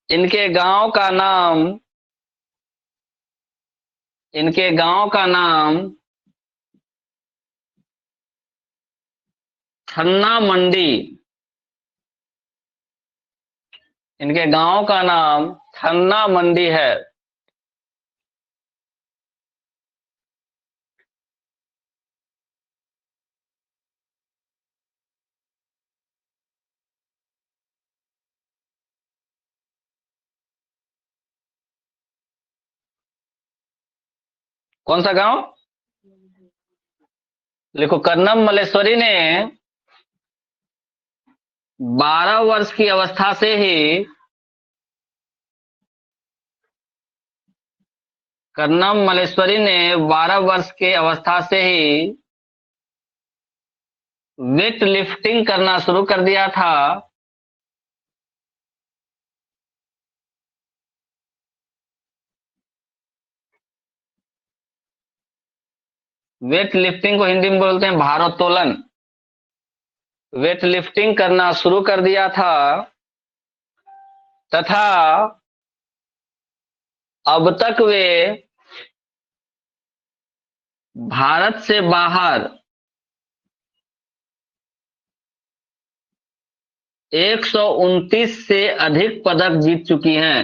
इनके गांव का नाम थन्ना मंडी। इनके गांव का नाम थन्ना मंडी है। कौन सा गांव? लिखो कर्नम मल्लेश्वरी ने 12 वर्ष की अवस्था से ही कर्नम मल्लेश्वरी ने 12 वर्ष के अवस्था से ही वेट लिफ्टिंग करना शुरू कर दिया था। वेट लिफ्टिंग को हिंदी में बोलते हैं भारोत्तोलन। वेट लिफ्टिंग करना शुरू कर दिया था तथा अब तक वे भारत से बाहर 129 से अधिक पदक जीत चुकी हैं।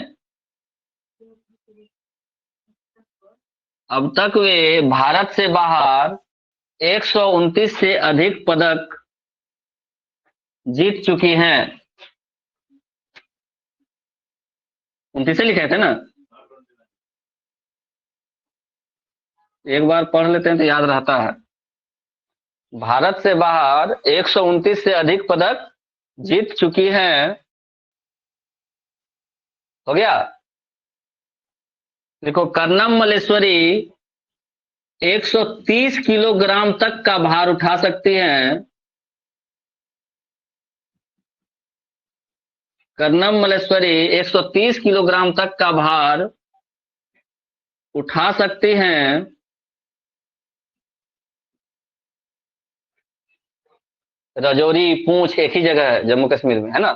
अब तक वे भारत से बाहर 129 से अधिक पदक जीत चुकी हैं। 29 से लिखे थे ना, एक बार पढ़ लेते हैं तो याद रहता है। भारत से बाहर 129 से अधिक पदक जीत चुकी हैं। हो गया। देखो कर्नम मल्लेश्वरी 130 किलोग्राम तक का भार उठा सकती हैं। कर्नम मल्लेश्वरी 130 किलोग्राम तक का भार उठा सकती हैं। राजौरी पूंछ एक ही जगह है जम्मू कश्मीर में, है ना।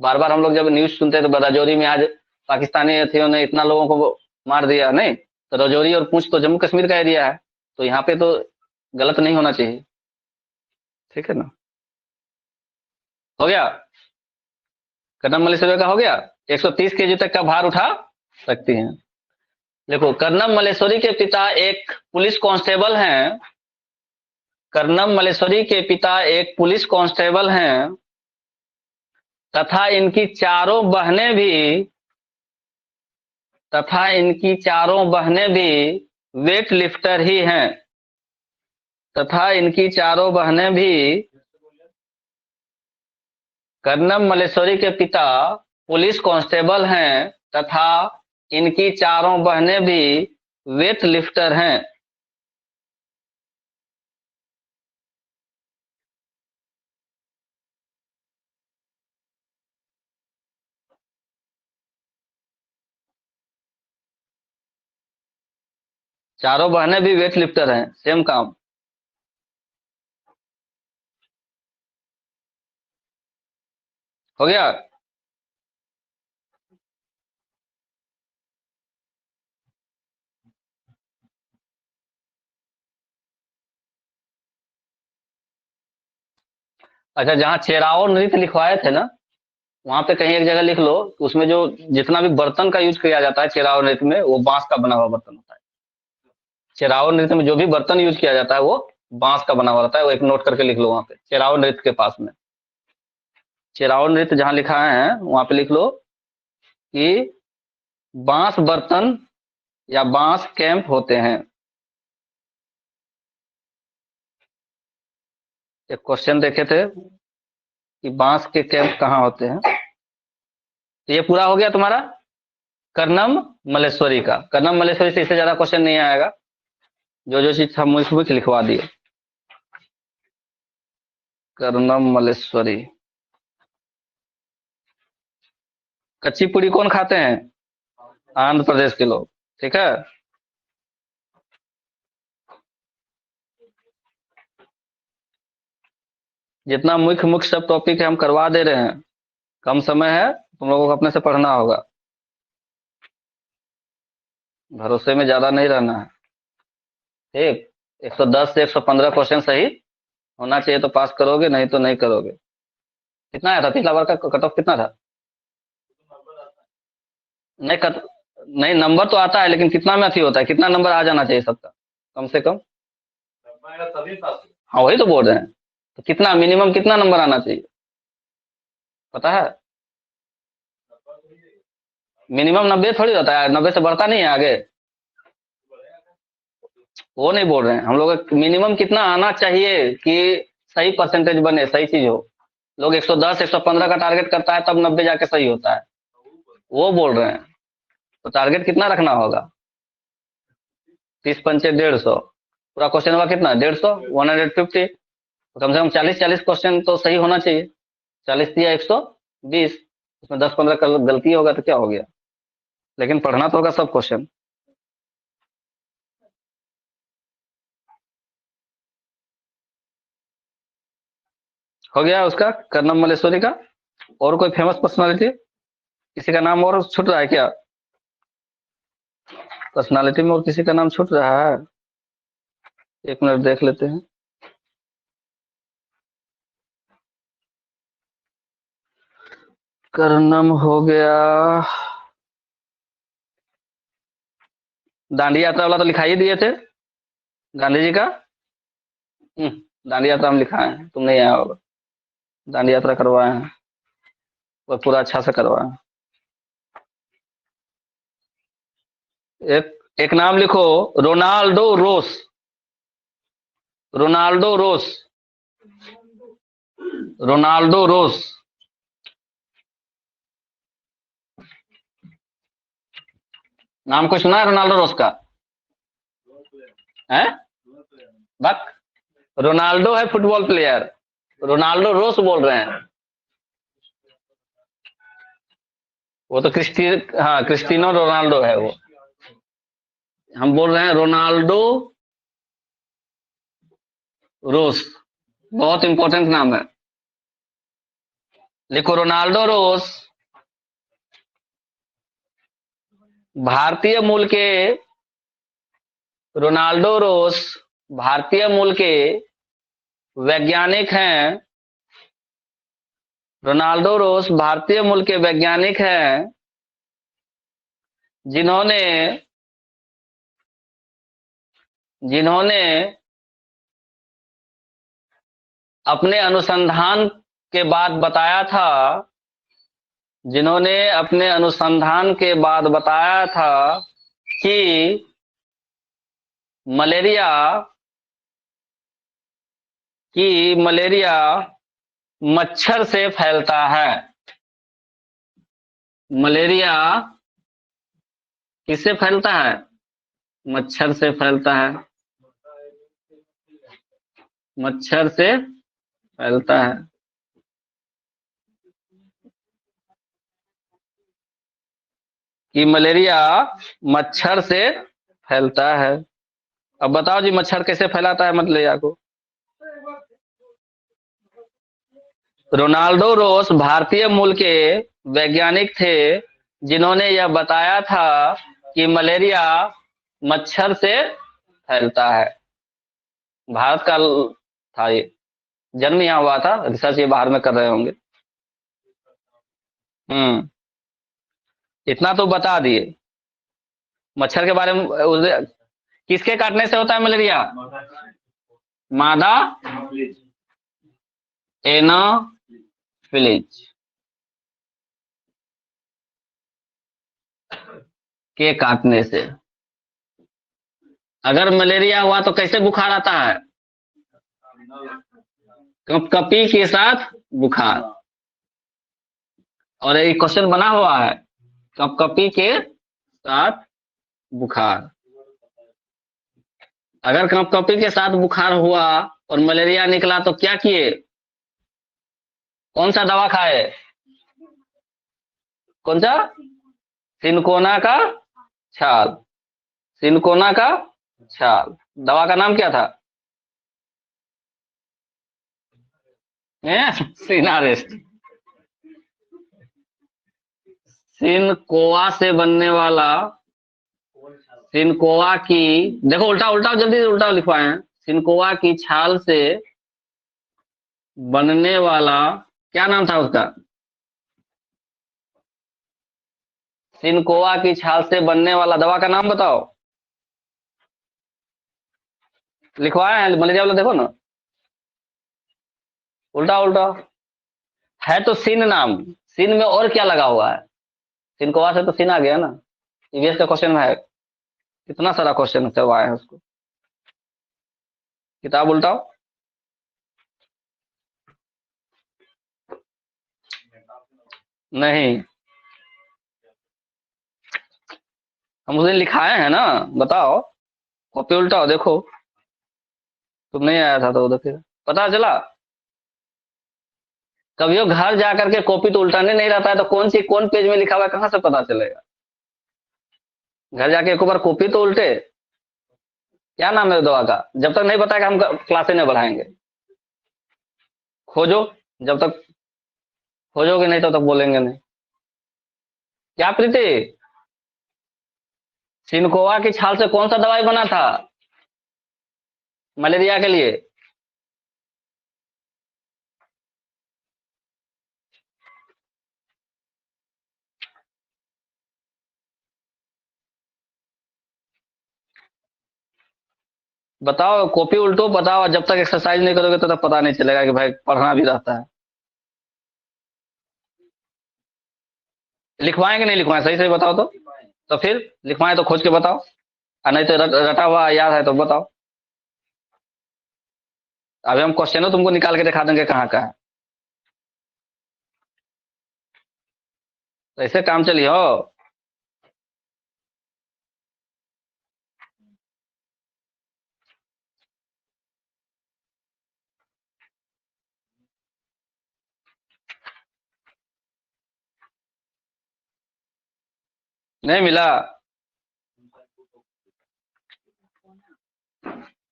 बार बार हम लोग जब न्यूज सुनते हैं तो राजौरी में आज पाकिस्तानी हथियों ने इतना लोगों को मार दिया, नहीं तो राजौरी और पूंछ तो जम्मू कश्मीर का एरिया है, तो यहाँ पे तो गलत नहीं होना चाहिए, ठीक है ना। हो गया, कर्नम मल्लेश्वरी का हो गया। 130 केजी तक का भार उठा सकती हैं। देखो, कर्नम मल्लेश्वरी के पिता एक पुलिस कांस्टेबल हैं। कर्नम मल्लेश्वरी के पिता एक पुलिस कांस्टेबल हैं तथा इनकी चारों बहनें भी वेट लिफ्टर ही हैं। कर्नम मल्लेश्वरी के पिता पुलिस कांस्टेबल हैं तथा इनकी चारों बहनें भी वेट लिफ्टर हैं। चारों बहनें भी वेट लिफ्टर हैं, सेम काम। हो गया। अच्छा, जहां चेराओ नृत्य लिखवाए थे ना, वहां पे कहीं एक जगह लिख लो, उसमें जो जितना भी बर्तन का यूज किया जाता है चेराओ नृत्य में, वो बांस का बना हुआ बर्तन होता है। चेराओ नृत्य में जो भी बर्तन यूज किया जाता है वो बांस का बना हुआ रहता है। वो एक नोट करके लिख लो वहां पे, चेराओ नृत्य के पास में। चेराओ नृत्य जहां लिखा है वहां पे लिख लो कि बांस बर्तन या बांस कैंप होते हैं। एक क्वेश्चन देखे थे कि बांस के कैंप कहाँ होते हैं। तो ये पूरा हो गया तुम्हारा कर्नम मल्लेश्वरी का। कर्नम मल्लेश्वरी से इससे ज्यादा क्वेश्चन नहीं आएगा। जो जो चीज हम मुझे लिखवा दिए। कर्नम मल्लेश्वरी। कच्ची पूड़ी कौन खाते हैं? आंध्र प्रदेश के लोग। ठीक है। जितना मुख्य मुख्य सब टॉपिक है हम करवा दे रहे हैं। कम समय है, तुम लोगों को अपने से पढ़ना होगा। भरोसे में ज्यादा नहीं रहना है। ठीक। 110 से 115 क्वेश्चन सही होना चाहिए तो पास करोगे, नहीं तो नहीं करोगे। कितना आया था पिछला बार का कट ऑफ? कितना था? नहीं नहीं, नंबर तो आता है लेकिन कितना में अथी होता है, कितना नंबर आ जाना चाहिए सबका कम से कम? हाँ, वही तो बोल रहे हैं। तो कितना मिनिमम कितना नंबर आना चाहिए पता है? मिनिमम 90 थोड़ी होता है, 90 से बढ़ता नहीं है आगे। वो नहीं बोल रहे हैं हम लोग, मिनिमम कितना आना चाहिए कि सही परसेंटेज बने, सही चीज हो। लोग 110 115 का टारगेट करता है तब 90 जाके सही होता है, वो बोल रहे हैं। तो टारगेट कितना रखना होगा? 30 पंचे 150। पूरा क्वेश्चन हुआ कितना? 150, 150। तो कम से कम 40-40 क्वेश्चन तो सही होना चाहिए। 40 या 120, उसमें 10-15 गलती होगा तो क्या हो गया? लेकिन पढ़ना तो होगा सब क्वेश्चन। हो गया उसका, कर्नम मल्लेश्वरी का। और कोई फेमस पर्सनालिटी किसी का नाम और छूट रहा है क्या? पर्सनालिटी में और किसी का नाम छूट रहा है? एक मिनट देख लेते हैं। कर्नम हो गया। दांडी यात्रा वाला तो लिखा ही दिए थे, गांधी जी का। दांडी यात्रा हम लिखा है, तुम नहीं आया होगा। दांडी यात्रा करवाए हैं, वो पूरा अच्छा से करवाए हैं। एक नाम लिखो, रोनाल्डो रोस। रोनाल्डो रोस। रोनाल्डो रोस। नाम कोई सुना है रोनाल्डो रोस का? है? बक। रोनाल्डो है फुटबॉल प्लेयर, रोनाल्डो रोस बोल रहे हैं। वो तो हाँ, क्रिस्टिनो रोनाल्डो है वो। हम बोल रहे हैं रोनाल्डो रोस। बहुत इंपॉर्टेंट नाम है, लिखो रोनाल्डो रोस। भारतीय मूल के रोनाल्डो रोस भारतीय मूल के वैज्ञानिक हैं। रोनाल्डो रोस भारतीय मूल के वैज्ञानिक हैं जिन्होंने जिन्होंने अपने अनुसंधान के बाद बताया था जिन्होंने अपने अनुसंधान के बाद बताया था कि मलेरिया मलेरिया मच्छर से फैलता है। मलेरिया किससे फैलता है? मच्छर से फैलता है। मच्छर से फैलता है। कि मलेरिया मच्छर से फैलता है। अब बताओ जी, मच्छर कैसे फैलाता है मलेरिया को? रोनाल्डो रोस भारतीय मूल के वैज्ञानिक थे जिन्होंने यह बताया था कि मलेरिया मच्छर से फैलता है। भारत का था ये, जन्म यहाँ हुआ था, रिसर्च ये बाहर में कर रहे होंगे। इतना तो बता दिए मच्छर के बारे में। किसके काटने से होता है मलेरिया? मादा एनाफिलिज के काटने से। अगर मलेरिया हुआ तो कैसे बुखार आता है? कपकपी के साथ बुखार। और एक क्वेश्चन बना हुआ है, कपकपी के साथ बुखार। अगर कपकपी के साथ बुखार हुआ और मलेरिया निकला तो क्या किए? कौन सा दवा खाए? कौन सा? सिनकोना का छाल। सिनकोना का छाल। दवा का नाम क्या था? सिनारेस्ट। सिनकोआ से बनने वाला, सिनकोआ की, देखो उल्टा उल्टा जल्दी से उल्टा लिखवाए हैं। सिनकोआ की छाल से बनने वाला, क्या नाम था उसका? सिनकोआ की छाल से बनने वाला दवा का नाम बताओ। लिखवाए हैं मलेरिया वाला, देखो ना उल्टा उल्टा है। तो सिन नाम, सिन में और क्या लगा हुआ है? सिनकोआ से तो सिन आ गया ना। ईवीएस का क्वेश्चन है, कितना सारा क्वेश्चन करवाए हैं उसको। किताब उल्टाओ। नहीं, हम उस दिन लिखाए हैं ना, बताओ। कॉपी उल्टाओ, देखो। तुम नहीं आया था तो उधर फिर पता चला। कभी घर जाकर के कॉपी तो उल्टाने नहीं रहता है, तो कौन पेज में लिखा हुआ है कहां से पता चलेगा? घर जाके एक बार कॉपी तो उल्टे। क्या नाम है दवा का? जब तक नहीं बताएगा हम क्लासे नहीं बढ़ाएंगे। खोजो, जब तक खोजोगे नहीं तब तक बोलेंगे नहीं। क्या प्रीति? सिनकोआ की छाल से कौन सा दवाई बना था मलेरिया के लिए? बताओ, कॉपी उल्टो बताओ। जब तक एक्सरसाइज नहीं करोगे तो तब पता नहीं चलेगा कि भाई पढ़ना भी रहता है। लिखवाएं कि नहीं लिखवाएं, सही सही बताओ तो फिर लिखवाएं तो खोज के बताओ, और नहीं तो रटा हुआ याद है तो बताओ। अभी हम क्वेश्चन तुमको निकाल के दिखा देंगे कहाँ का है। तो ऐसे काम चलिए हो। नहीं मिला?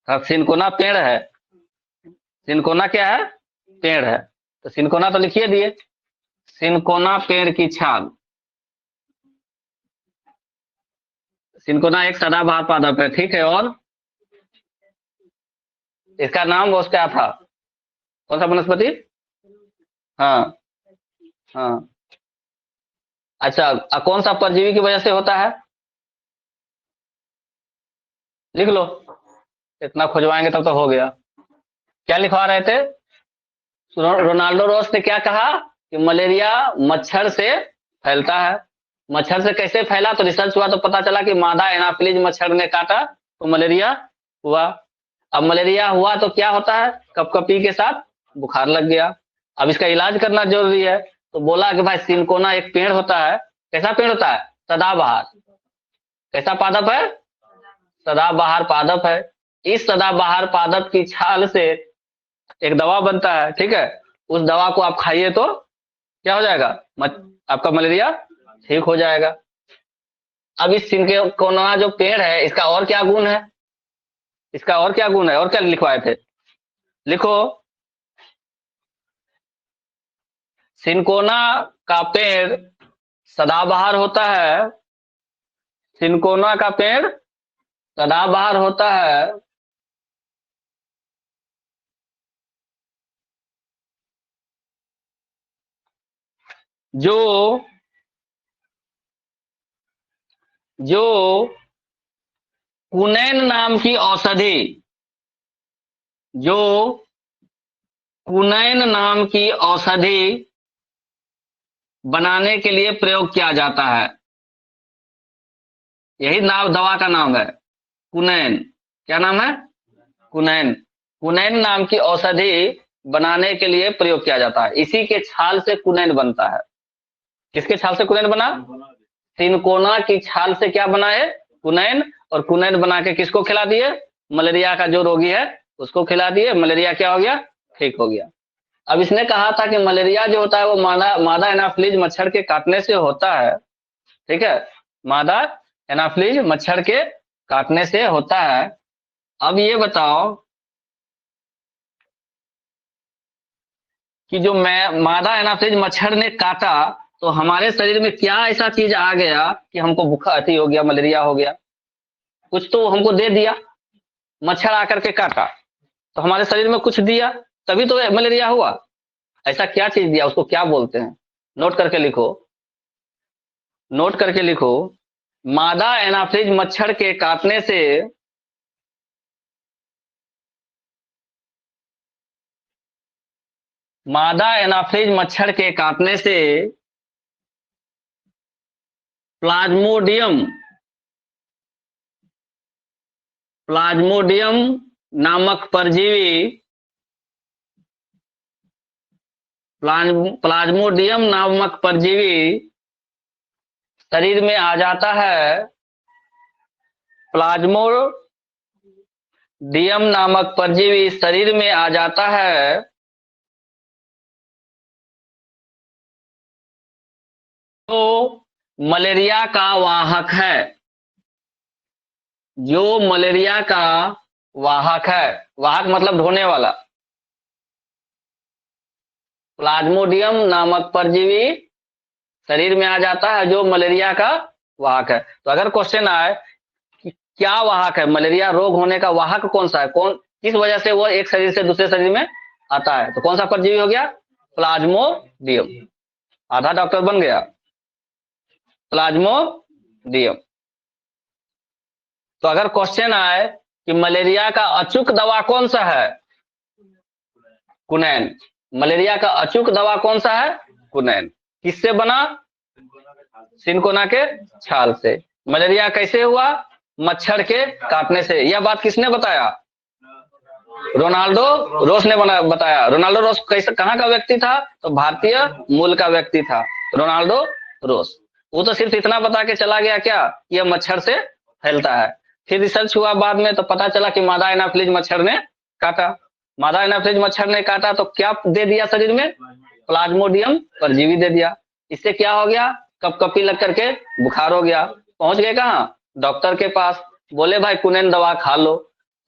सिनकोना पेड़ है। सिनकोना क्या है? पेड़ है। तो सिनकोना तो लिखिए दिए। सिनकोना पेड़ की छाल। सिनकोना एक सदाबहार पादप है, ठीक है। और इसका नाम वो क्या था? कौन सा वनस्पति? हाँ, हाँ। अच्छा, कौन सा परजीवी की वजह से होता है? लिख लो, इतना खुजवाएंगे तब तो हो गया। क्या लिखवा रहे थे? रोनाल्डो रोस ने क्या कहा कि मलेरिया मच्छर से फैलता है। मच्छर से कैसे फैला? तो रिसर्च हुआ तो पता चला कि मादा एनाफिलीज मच्छर ने काटा तो मलेरिया हुआ। अब मलेरिया हुआ तो क्या होता है? कपकपी के साथ बुखार लग गया। अब इसका इलाज करना जरूरी है, तो बोला कि भाई सिनकोना एक पेड़ होता है। कैसा पेड़ होता है? सदाबहार। कैसा पादप है? सदाबहार पादप है। इस सदाबहार पादप की छाल से एक दवा बनता है, ठीक है। उस दवा को आप खाइए तो क्या हो जाएगा? आपका मलेरिया ठीक हो जाएगा। अब इस सिनकोना जो पेड़ है, इसका और क्या गुण है? इसका और क्या गुण है, और क्या लिखवाए थे? लिखो। सिनकोना का पेड़ सदाबहार होता है। सिनकोना का पेड़ सदाबहार होता है। जो जो कुनैन नाम की औषधि, जो कुनैन नाम की औषधि बनाने के लिए प्रयोग किया जाता है। यही नाम दवा का नाम है, कुनैन। क्या नाम है? कुनैन। कुनैन नाम की औषधि बनाने के लिए प्रयोग किया जाता है। इसी के छाल से कुनैन बनता है। किसके छाल से कुनैन बना? सिनकोना की छाल से क्या बना है? कुनैन। और कुनैन बना के किसको खिला दिए? मलेरिया का जो रोगी है उसको खिला दिए। मलेरिया क्या हो गया? ठीक हो गया। अब इसने कहा था कि मलेरिया जो होता है वो मादा एनाफ्लीज मच्छर के काटने से होता है, ठीक है। मादा एनाफ्लीज मच्छर के काटने से होता है। अब ये बताओ कि जो मैं मादा एनाफ्लीज मच्छर ने काटा तो हमारे शरीर में क्या ऐसा चीज आ गया कि हमको बुखार हो गया, मलेरिया हो गया? कुछ तो हमको दे दिया। मच्छर आकर के काटा तो हमारे शरीर में कुछ दिया, तभी तो मलेरिया हुआ। ऐसा क्या चीज दिया, उसको क्या बोलते हैं? नोट करके लिखो। नोट करके लिखो। मादा एनाफ्लीज मच्छर के काटने से मादा एनाफ्लीज मच्छर के काटने से प्लाज्मोडियम प्लाज्मोडियम नामक परजीवी प्लाज्मोडियम नामक परजीवी शरीर में आ जाता है। प्लाज्मोडियम नामक परजीवी शरीर में आ जाता है तो मलेरिया का वाहक है। जो मलेरिया का वाहक है। वाहक मतलब ढोने वाला। प्लाज्मोडियम नामक परजीवी शरीर में आ जाता है जो मलेरिया का वाहक है। तो अगर क्वेश्चन आए कि क्या वाहक है, मलेरिया रोग होने का वाहक कौन सा है, कौन किस वजह से वो एक शरीर से दूसरे शरीर में आता है, तो कौन सा परजीवी हो गया? प्लाज्मोडियम। आधा डॉक्टर बन गया। प्लाज्मोडियम। तो अगर क्वेश्चन आए कि मलेरिया का अचूक दवा कौन सा है? कुनैन। मलेरिया का अचूक दवा कौन सा है? कुनैन। किससे बना? सिनकोना के छाल से। मलेरिया कैसे हुआ? मच्छर के काटने से। यह बात किसने बताया? रोनाल्डो रोस ने बताया। रोनाल्डो रोस कैसे, कहाँ का व्यक्ति था? तो भारतीय मूल का व्यक्ति था रोनाल्डो रोस। वो तो सिर्फ इतना बता के चला गया क्या, यह मच्छर से फैलता है। फिर रिसर्च हुआ बाद में तो पता चला कि मादा एनाफ्लीज मच्छर ने काटा। मादा एनाफ्लीज मच्छर ने काटा तो क्या दे दिया शरीर में? प्लाज्मोडियम परजीवी दे दिया। इससे क्या हो गया? कपकपी लग करके बुखार हो गया। पहुंच गए कहाँ? डॉक्टर के पास। बोले भाई कुनैन दवा खा लो।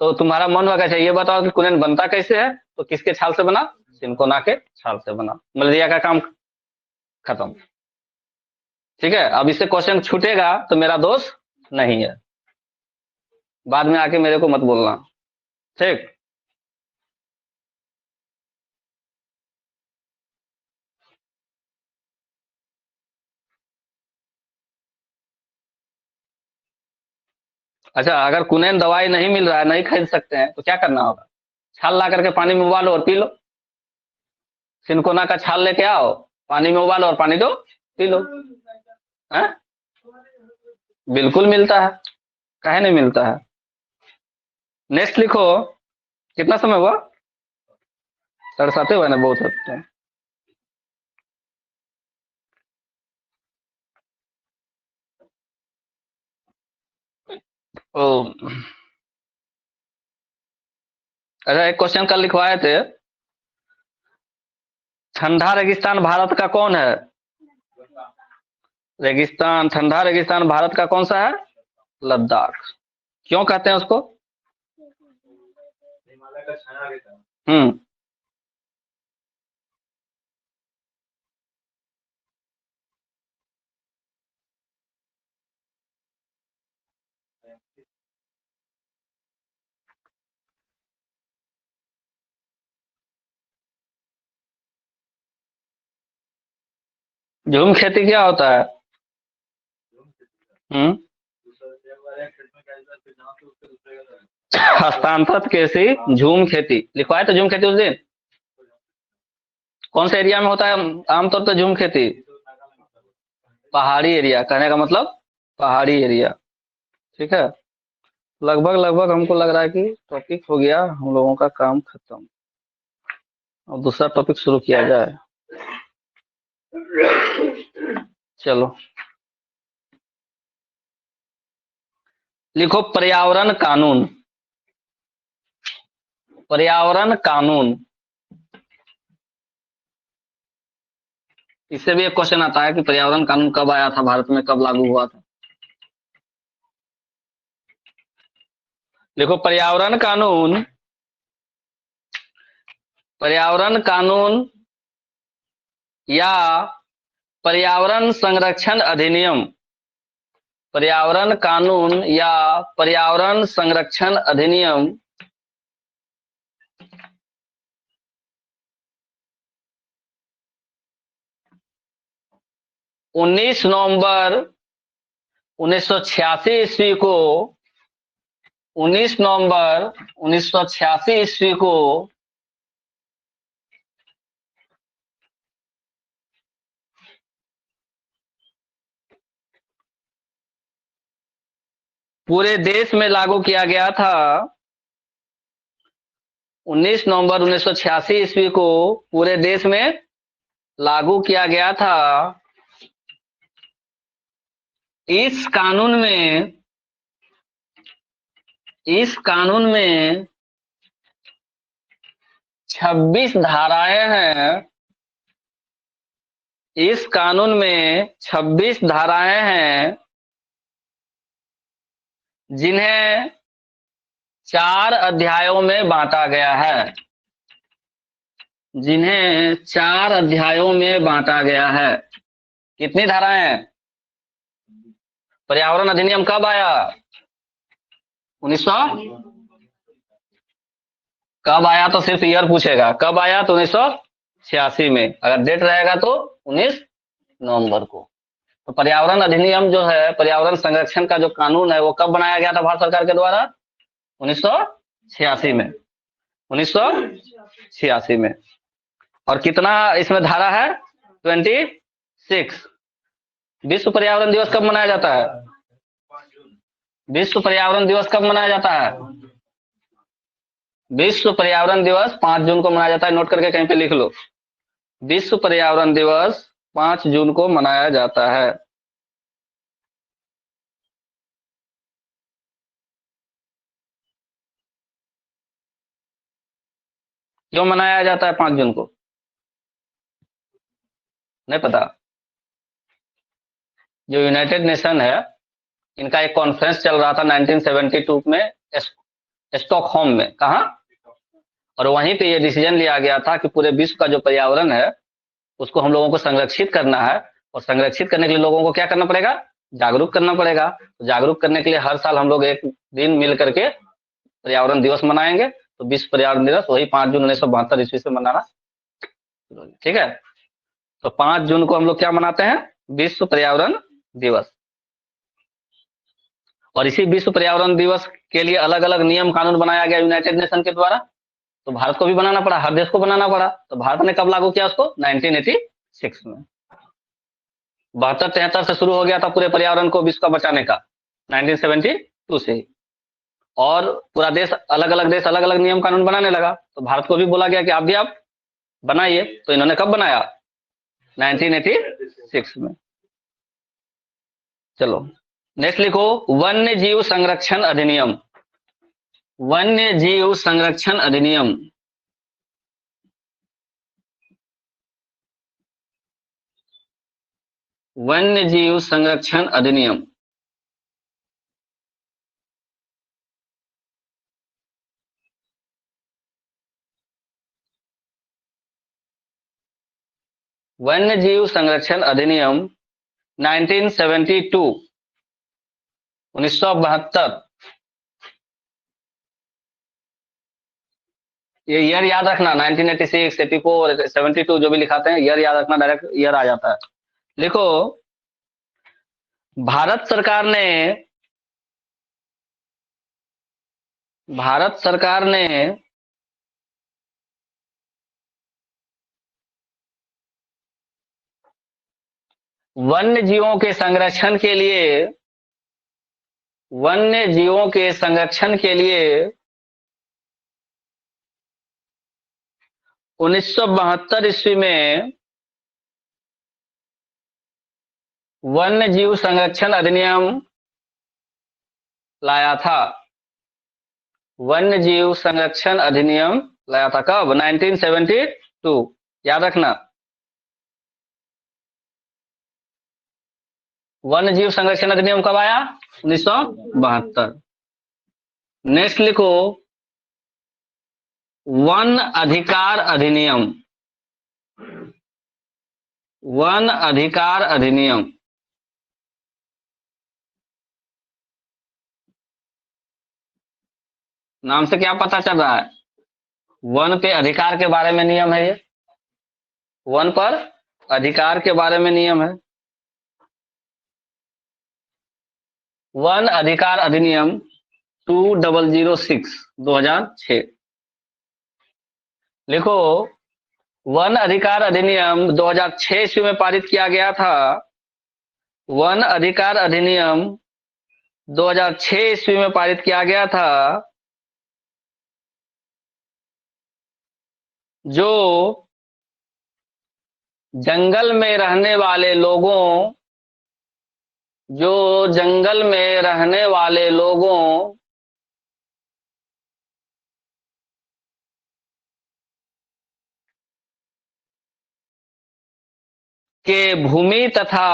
तो तुम्हारा मन होगा कैसे, ये बताओ कि कुनैन बनता कैसे है? तो किसके छाल से बना? सिनकोना के छाल से बना। मलेरिया का काम खत्म। ठीक है। अब इससे क्वेश्चन छूटेगा तो मेरा दोष नहीं है, बाद में आके मेरे को मत बोलना। ठीक। अच्छा, अगर कुनैन दवाई नहीं मिल रहा है, नहीं खरीद सकते हैं, तो क्या करना होगा? छाल ला करके पानी में उबालो और पी लो। सिनकोना का छाल लेके आओ, पानी में उबालो और पानी दो, पी लो। है? बिल्कुल मिलता है, काहे नहीं मिलता है। नेक्स्ट लिखो। कितना समय हुआ? 7:30 हुआ ना, बहुत होते हैं। ओ, अच्छा, एक क्वेश्चन कल लिखवाए थे। ठंडा रेगिस्तान भारत का कौन है? रेगिस्तान, ठंडा रेगिस्तान भारत का कौन सा है? लद्दाख। क्यों कहते हैं उसको? हम्म। झूम खेती क्या होता है? हम्म। हस्तांतरित कृषि झूम खेती लिखवाए तो, झूम खेती उस दिन कौन से एरिया में होता है आमतौर पर झूम खेती? पहाड़ी एरिया, कहने का मतलब पहाड़ी एरिया। ठीक है। लगभग लगभग हमको लग रहा है कि टॉपिक हो गया, हम लोगों का काम खत्म। अब दूसरा टॉपिक शुरू किया जाए। चलो, लिखो पर्यावरण कानून। पर्यावरण कानून, इससे भी एक क्वेश्चन आता है कि पर्यावरण कानून कब आया था भारत में, कब लागू हुआ था। देखो, पर्यावरण कानून, पर्यावरण कानून या पर्यावरण संरक्षण अधिनियम, पर्यावरण कानून या पर्यावरण संरक्षण अधिनियम 19 नवंबर 1986 ईस्वी को, 19 नवंबर 1986 ईस्वी को पूरे देश में लागू किया गया था। 19 नवंबर 1986 ईस्वी को पूरे देश में लागू किया गया था। इस कानून में, इस कानून में 26 धाराएं हैं। इस कानून में 26 धाराएं हैं, जिन्हें 4 अध्यायों में बांटा गया है, जिन्हें 4 अध्यायों में बांटा गया है। कितनी धाराएं हैं? पर्यावरण अधिनियम कब आया? 1900 कब आया? तो सिर्फ ईयर पूछेगा, कब आया? तो 1986 में। अगर डेट रहेगा तो 19 नवंबर को। तो पर्यावरण अधिनियम जो है, पर्यावरण संरक्षण का जो कानून है, वो कब बनाया गया था भारत सरकार के द्वारा? 1986 में। 1986 में। और कितना इसमें धारा है? 26। विश्व पर्यावरण दिवस कब मनाया जाता है? विश्व पर्यावरण दिवस कब मनाया जाता है? विश्व पर्यावरण दिवस 5 जून को मनाया जाता है। नोट करके कहीं पे लिख लो। विश्व पर्यावरण दिवस 5 जून को मनाया जाता है। क्यों मनाया जाता है 5 जून को? नहीं पता? जो यूनाइटेड नेशन है, इनका एक कॉन्फ्रेंस चल रहा था 1972 में, स्टॉकहोम में। कहा? और वहीं पे ये डिसीजन लिया गया था कि पूरे विश्व का जो पर्यावरण है, उसको हम लोगों को संरक्षित करना है। और संरक्षित करने के लिए लोगों को क्या करना पड़ेगा? जागरूक करना पड़ेगा। तो जागरूक करने के लिए हर साल हम लोग एक दिन मिल करके पर्यावरण दिवस मनाएंगे। तो विश्व पर्यावरण दिवस वही 5 जून 1972 ईस्वी से मनाना। ठीक है। तो 5 जून को हम लोग क्या मनाते हैं? विश्व पर्यावरण दिवस। और इसी विश्व पर्यावरण दिवस के लिए अलग अलग नियम कानून बनाया गया यूनाइटेड नेशन के द्वारा। तो भारत को भी बनाना पड़ा, हर देश को बनाना पड़ा। तो भारत ने कब लागू किया उसको? 1986 में। 72-73 से शुरू हो गया था पूरे पर्यावरण को विश्व का बचाने का, 1972 से ही। और पूरा देश, अलग अलग देश अलग अलग नियम कानून बनाने लगा। तो भारत को भी बोला गया कि आप भी आप बनाइए। तो इन्होंने कब बनाया? 1986 में। चलो नेक्स्ट लिखो, वन्य जीव संरक्षण अधिनियम। वन्य जीव संरक्षण अधिनियम। वन्य जीव संरक्षण अधिनियम। वन्य जीव संरक्षण अधिनियम 1972, 1972। ये ईयर याद रखना, 1986, 84, 72 जो भी लिखाते हैं ईयर याद रखना, डायरेक्ट ईयर आ जाता है। लिखो, भारत सरकार ने वन्य जीवों के संरक्षण के लिए 1972 ईस्वी में वन्य जीव संरक्षण अधिनियम लाया था। वन्य जीव संरक्षण अधिनियम लाया था कब? 1972, याद रखना। वन्य जीव संरक्षण अधिनियम कब आया? 1972। नेक्स्ट लिखो, वन अधिकार अधिनियम। वन अधिकार अधिनियम। नाम से क्या पता चल रहा है? वन पे अधिकार के बारे में नियम है ये। वन पर अधिकार के बारे में नियम है। वन अधिकार अधिनियम 2006, 2006। लिखो, वन अधिकार अधिनियम 2006 ईस्वी में पारित किया गया था। वन अधिकार अधिनियम 2006 ईस्वी में पारित किया गया था, जो जंगल में रहने वाले लोगों के भूमि तथा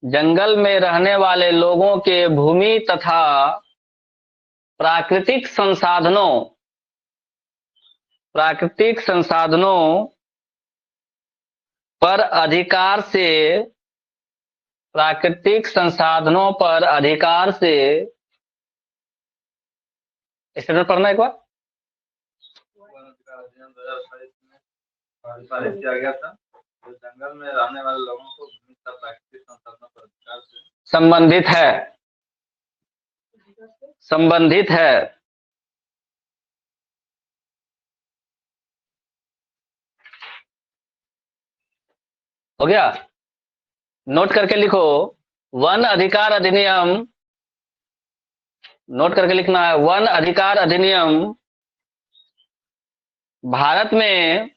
जंगल में रहने वाले लोगों के भूमि तथा प्राकृतिक संसाधनों पर अधिकार से स्टेटमेंट पढ़ना एक बार। पारित किया गया था, तो जंगल में रहने वाले लोगों को भूमि तथा प्राकृतिक संसाधनों पर अधिकार से संबंधित है। हो गया? नोट करके लिखो, वन अधिकार अधिनियम, नोट करके लिखना है, वन अधिकार अधिनियम भारत में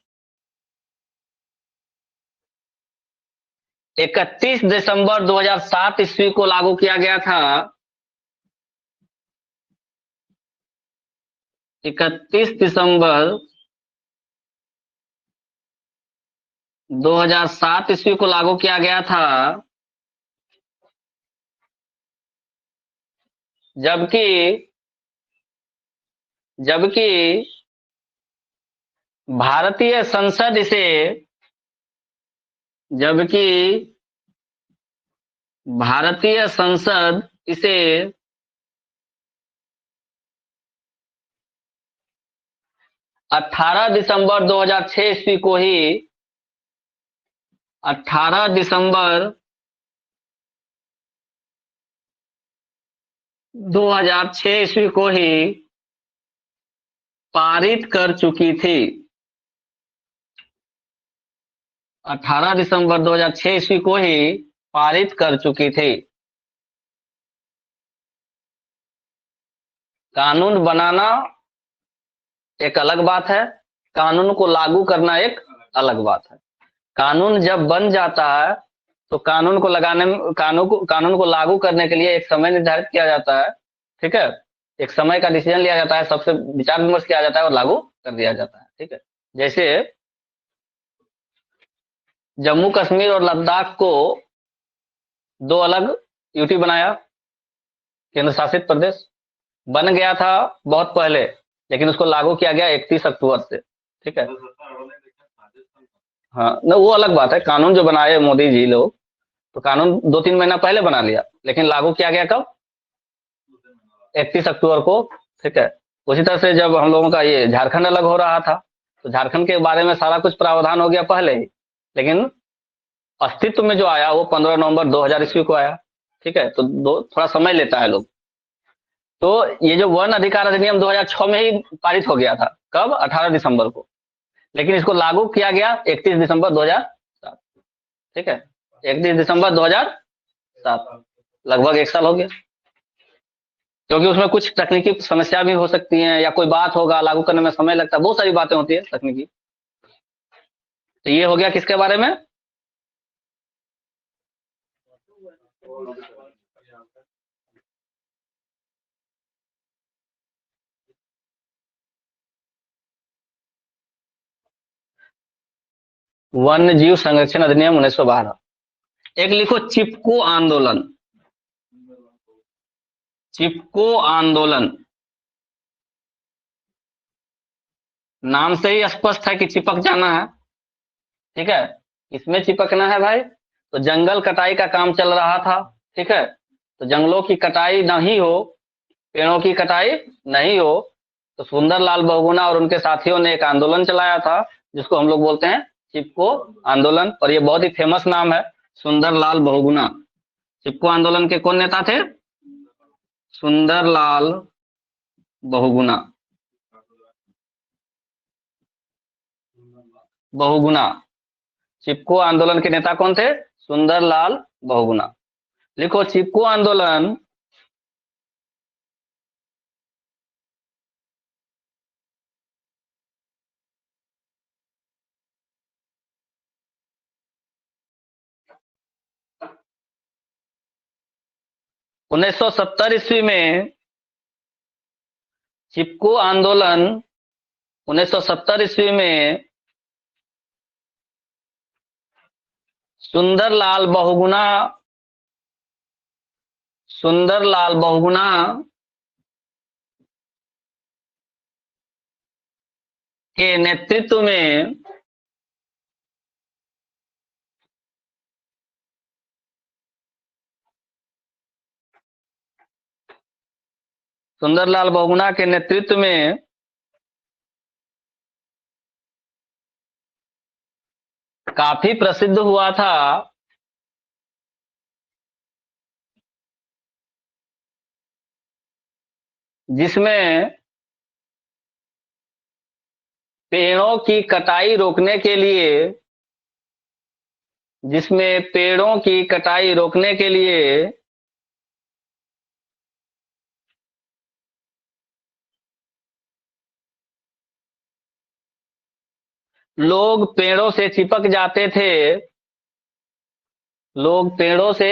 31 दिसंबर 2007 ईस्वी को लागू किया गया था। 31 दिसंबर 2007 ईस्वी को लागू किया गया था, जबकि भारतीय संसद इसे 18 दिसंबर 2006 ईस्वी को ही 18 दिसंबर 2006 ईस्वी को ही पारित कर चुकी थी। 18 दिसंबर 2006 ईस्वी को ही पारित कर चुकी थी। कानून बनाना एक अलग बात है, कानून को लागू करना एक अलग बात है। कानून जब बन जाता है तो कानून को लगाने में कानून को लागू करने के लिए एक समय निर्धारित किया जाता है, ठीक है। एक समय का डिसीजन लिया जाता है, सबसे विचार विमर्श किया जाता है और लागू कर दिया जाता है, ठीक है। जैसे जम्मू कश्मीर और लद्दाख को दो अलग यूटी बनाया, केंद्र शासित प्रदेश बन गया था बहुत पहले, लेकिन उसको लागू किया गया 31 अक्टूबर से, ठीक है। हाँ न, वो अलग बात है। कानून जो बनाए मोदी जी लोग, तो कानून 2-3 महीना पहले बना लिया, लेकिन लागू किया गया कब? 31 अक्टूबर को, ठीक है। उसी तरह से जब हम लोगों का ये झारखंड अलग हो रहा था, तो झारखंड के बारे में सारा कुछ प्रावधान हो गया पहले ही, लेकिन अस्तित्व में जो आया वो 15 नवंबर 2000 ईस्वी को आया, ठीक है। तो थोड़ा समय लेता है लोग। तो ये जो वन अधिकार अधिनियम 2006 में ही पारित हो गया था, कब? 18 दिसंबर को, लेकिन इसको लागू किया गया 31 दिसंबर 2007, ठीक है। 31 दिसंबर 2007, लगभग 1 साल हो गया। क्योंकि उसमें कुछ तकनीकी समस्या भी हो सकती हैं, या कोई बात होगा, लागू करने में समय लगता है, बहुत सारी बातें होती है तकनीकी। तो ये हो गया किसके बारे में? वन्य जीव संरक्षण अधिनियम 1912। एक लिखो चिपको आंदोलन। चिपको आंदोलन नाम से ही स्पष्ट है कि चिपक जाना है, ठीक है। इसमें चिपकना है भाई। तो जंगल कटाई का काम चल रहा था, ठीक है। तो जंगलों की कटाई नहीं हो, पेड़ों की कटाई नहीं हो, तो सुंदरलाल बहुगुणा और उनके साथियों ने एक आंदोलन चलाया था, जिसको हम लोग बोलते हैं चिपको आंदोलन। और ये बहुत ही फेमस नाम है, सुंदरलाल बहुगुणा। चिपको आंदोलन के कौन नेता थे? सुंदरलाल बहुगुणा। बहुगुणा। चिपको आंदोलन के नेता कौन थे? सुंदरलाल बहुगुणा। लिखो चिपको आंदोलन 1970 ईस्वी में, चिपको आंदोलन 1970 ईस्वी में सुंदरलाल बहुगुणा सुंदरलाल बहुगुणा के नेतृत्व में सुंदरलाल बहुगुणा के नेतृत्व में काफी प्रसिद्ध हुआ था, जिसमें पेड़ों की कटाई रोकने के लिए जिसमें पेड़ों की कटाई रोकने के लिए लोग पेड़ों से चिपक जाते थे, लोग पेड़ों से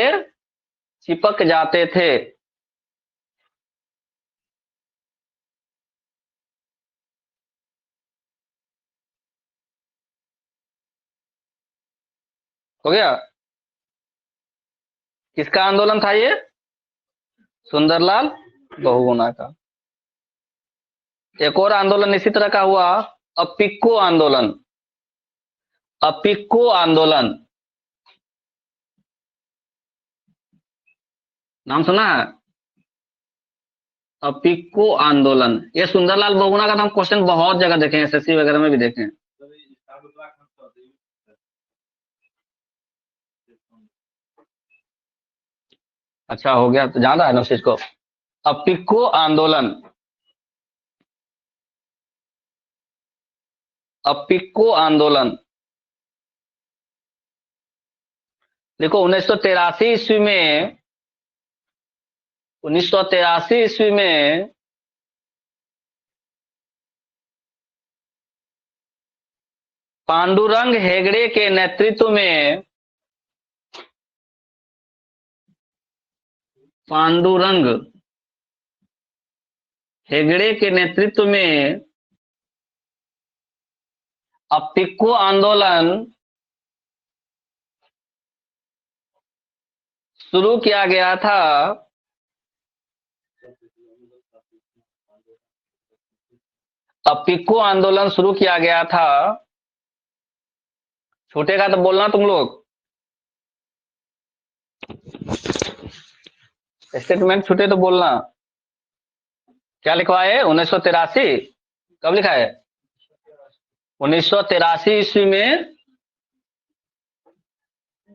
चिपक जाते थे। हो गया? किसका आंदोलन था ये? सुंदरलाल बहुगुणा का। एक और आंदोलन इसी तरह का हुआ, अपिक्को आंदोलन। अपिक्को आंदोलन नाम सुना है? अपिक्को आंदोलन, ये सुंदरलाल बहुगुणा का हम क्वेश्चन बहुत जगह देखे हैं, एसएससी वगैरह में भी देखे हैं। अच्छा हो गया, तो जान रहा है ना उस चीज को। अपिक्को आंदोलन, अपिक्को आंदोलन। देखो 1983 ईस्वी में, 1983 ईस्वी में पांडुरंग हेगड़े के नेतृत्व में, पांडुरंग हेगड़े के नेतृत्व में अपिक्को आंदोलन शुरू किया गया था। अपिक्को आंदोलन शुरू किया गया था। छूटेगा तो बोलना तुम लोग, स्टेटमेंट छूटे तो बोलना। क्या लिखवा है? 1983। कब लिखा है? 1983 ईस्वी में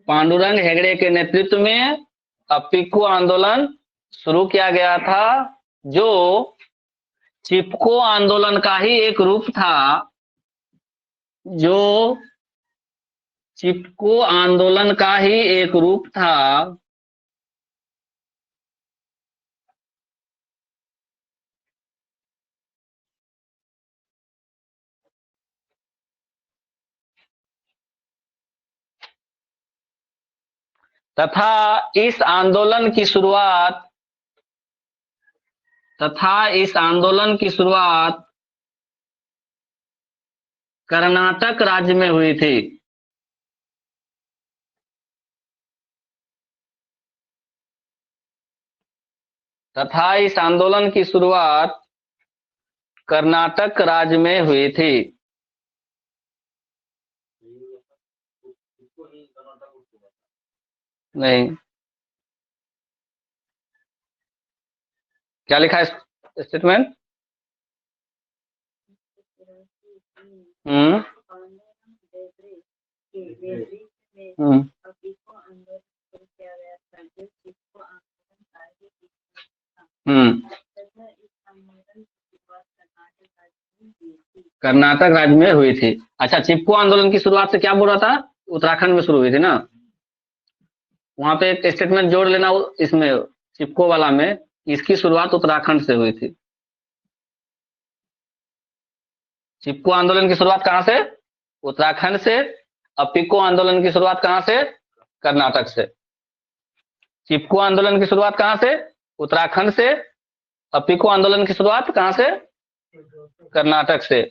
पांडुरंग हेगड़े के नेतृत्व में अपिक्को आंदोलन शुरू किया गया था, जो चिपको आंदोलन का ही एक रूप था, जो चिपको आंदोलन का ही एक रूप था। तथा इस आंदोलन की शुरुआत, तथा इस आंदोलन की शुरुआत कर्नाटक राज्य में हुई थी। तथा इस आंदोलन की शुरुआत कर्नाटक राज्य में हुई थी। नहीं, क्या लिखा है स्टेटमेंट? कर्नाटक राज्य में हुई थी। अच्छा, चिपको आंदोलन की शुरुआत से क्या बोल रहा था? उत्तराखंड में शुरू हुई थी ना। वहां पे एक स्टेटमेंट जोड़ लेना इसमें, चिपको वाला में, इसकी शुरुआत उत्तराखंड से हुई थी। चिपको आंदोलन की शुरुआत कहां से? उत्तराखंड से। अपिक्को आंदोलन की शुरुआत कहां से? कर्नाटक से। चिपको आंदोलन की शुरुआत कहां से? उत्तराखंड से। अपिक्को आंदोलन की शुरुआत कहां से? कर्नाटक से।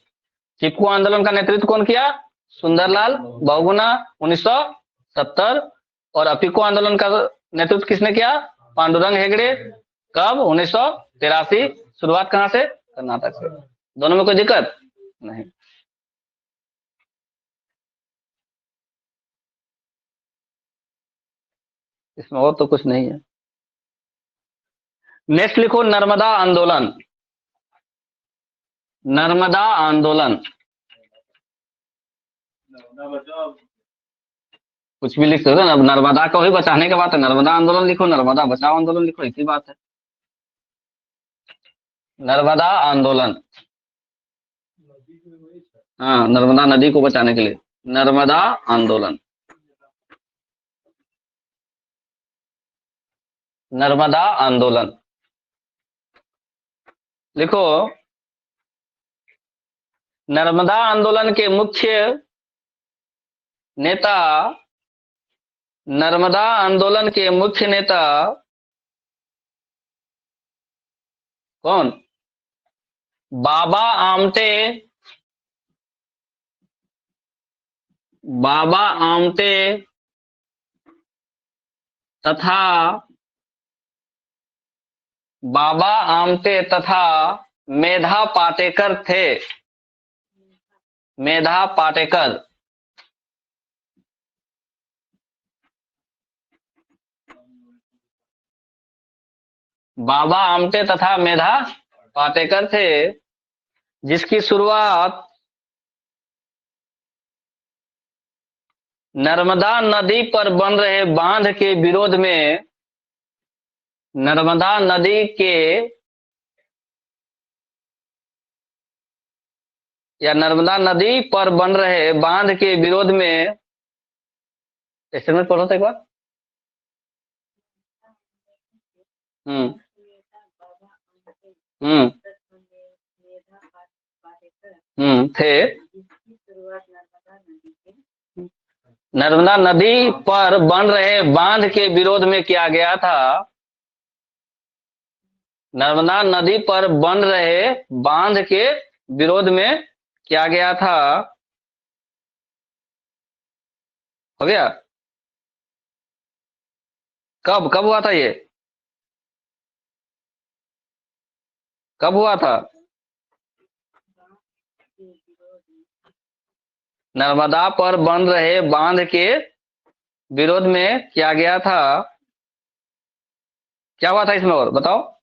चिपको आंदोलन का नेतृत्व कौन किया? सुंदरलाल बहुगुणा 1970। और अपिक्को आंदोलन का नेतृत्व किसने किया? पांडुरंग हेगड़े। कब? 1983। शुरुआत कहां से? कर्नाटक से। दोनों में कोई दिक्कत नहीं। इसमें और तो कुछ नहीं है। नेक्स्ट लिखो नर्मदा आंदोलन। नर्मदा आंदोलन, कुछ भी लिख सकते हो ना। नर्मदा को ही बचाने के बाद नर्मदा आंदोलन लिखो, नर्मदा बचाओ आंदोलन लिखो, इसी बात है। नर्मदा आंदोलन, हाँ, नर्मदा नदी को बचाने के लिए नर्मदा आंदोलन। नर्मदा आंदोलन लिखो। नर्मदा आंदोलन के मुख्य नेता, नर्मदा आंदोलन के मुख्य नेता कौन? बाबा आमटे, बाबा आमटे तथा बाबा आमटे तथा मेधा पाटेकर थे। मेधा पाटेकर। बाबा आमटे तथा मेधा पाटेकर थे, जिसकी शुरुआत नर्मदा नदी पर बन रहे बांध के विरोध में नर्मदा नदी के या नर्मदा नदी पर बन रहे बांध के विरोध में, स्टेटमेंट पढ़ो तो एक बार। हम्म। हम्म। थे। नर्मदा नदी पर बन रहे बांध के विरोध में किया गया था। नर्मदा नदी पर बन रहे बांध के विरोध में किया गया था। हो गया। कब कब हुआ था ये? कब हुआ था? नर्मदा पर बन रहे बांध के विरोध में किया गया था। क्या हुआ था इसमें और बताओ?